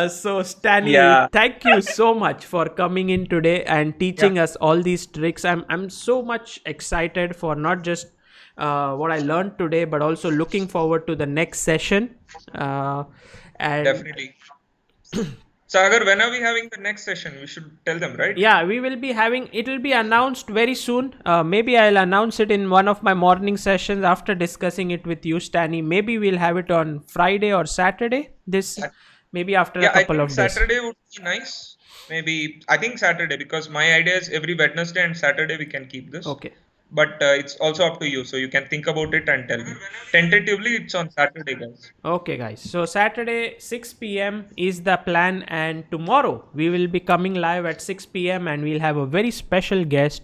So Stany, Yeah. thank you so much for coming in today and teaching Yeah. us all these tricks. I'm so much excited for not just what I learned today, but also looking forward to the next session. And Definitely. Sagar, when are we having the next session? We should tell them, right? yeah, we will be having, it will be announced very soon. Maybe I'll announce it in one of my morning sessions after discussing it with you, Stany. Maybe we'll have it on Friday or Saturday. This maybe after a Yeah, I couple think of days. Saturday would be nice. Maybe I think Saturday, because my idea is every Wednesday and Saturday we can keep this. Okay. But it's also up to you, so you can think about it and tell me. Tentatively, it's on Saturday, guys. Okay, guys. So Saturday 6 p.m. is the plan, and tomorrow we will be coming live at 6 p.m. and we'll have a very special guest,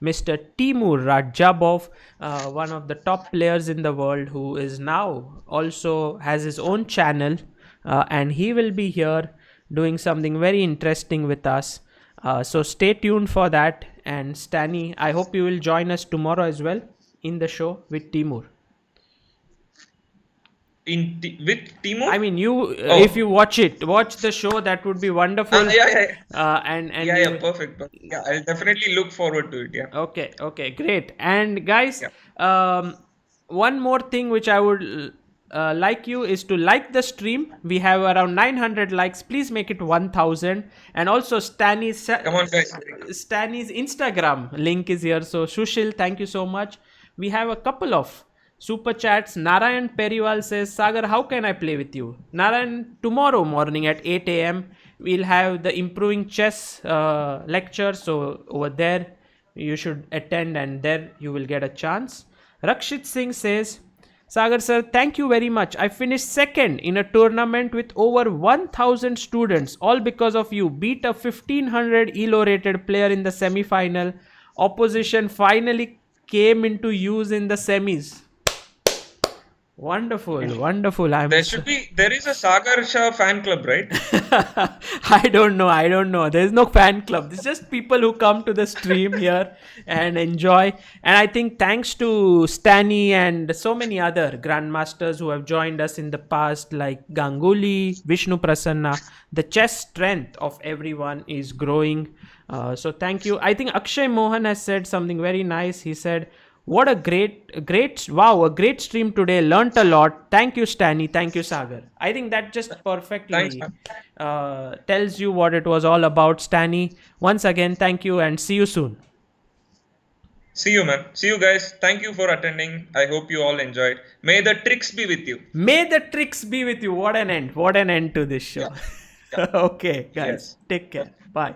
Mr. Timur Rajabov, one of the top players in the world, who is now also has his own channel, and he will be here doing something very interesting with us. So stay tuned for that. And Stany, I hope you will join us tomorrow as well in the show with Timur. With Timur? I mean, you if you watch the show, that would be wonderful. Yeah. And Yeah, perfect. Yeah, I'll definitely look forward to it. Yeah. Okay, great. And guys, Yeah. one more thing which I would like you is to like the stream. We have around 900 likes. Please make it 1000. And also Stany's Come on, guys. Stany's Instagram link is here. So Sushil, thank you so much. We have a couple of super chats. Narayan Periwal says, Sagar, how can I play with you? Narayan, tomorrow morning at 8 a.m. we'll have the improving chess lecture. So over there you should attend, and there you will get a chance. Rakshit Singh says, Sagar sir, thank you very much. I finished second in a tournament with over 1000 students, all because of you. Beat a 1500 ELO rated player in the semi-final. Opposition finally came into use in the semis. Wonderful. There is a Sagar Shah fan club, right? I don't know. There's no fan club. It's just people who come to the stream here and enjoy. And I think thanks to Stany and so many other grandmasters who have joined us in the past, like Ganguly, Vishnu Prasanna, the chess strength of everyone is growing. So thank you. I think Akshay Mohan has said something very nice. He said, what a great stream today. Learnt a lot. Thank you, Stany. Thank you, Sagar. I think that just perfectly tells you what it was all about, Stany. Once again, thank you and see you soon. See you, man. See you, guys. Thank you for attending. I hope you all enjoyed. May the tricks be with you. May the tricks be with you. What an end to this show. Yeah. Okay, guys. Yes. Take care. Bye.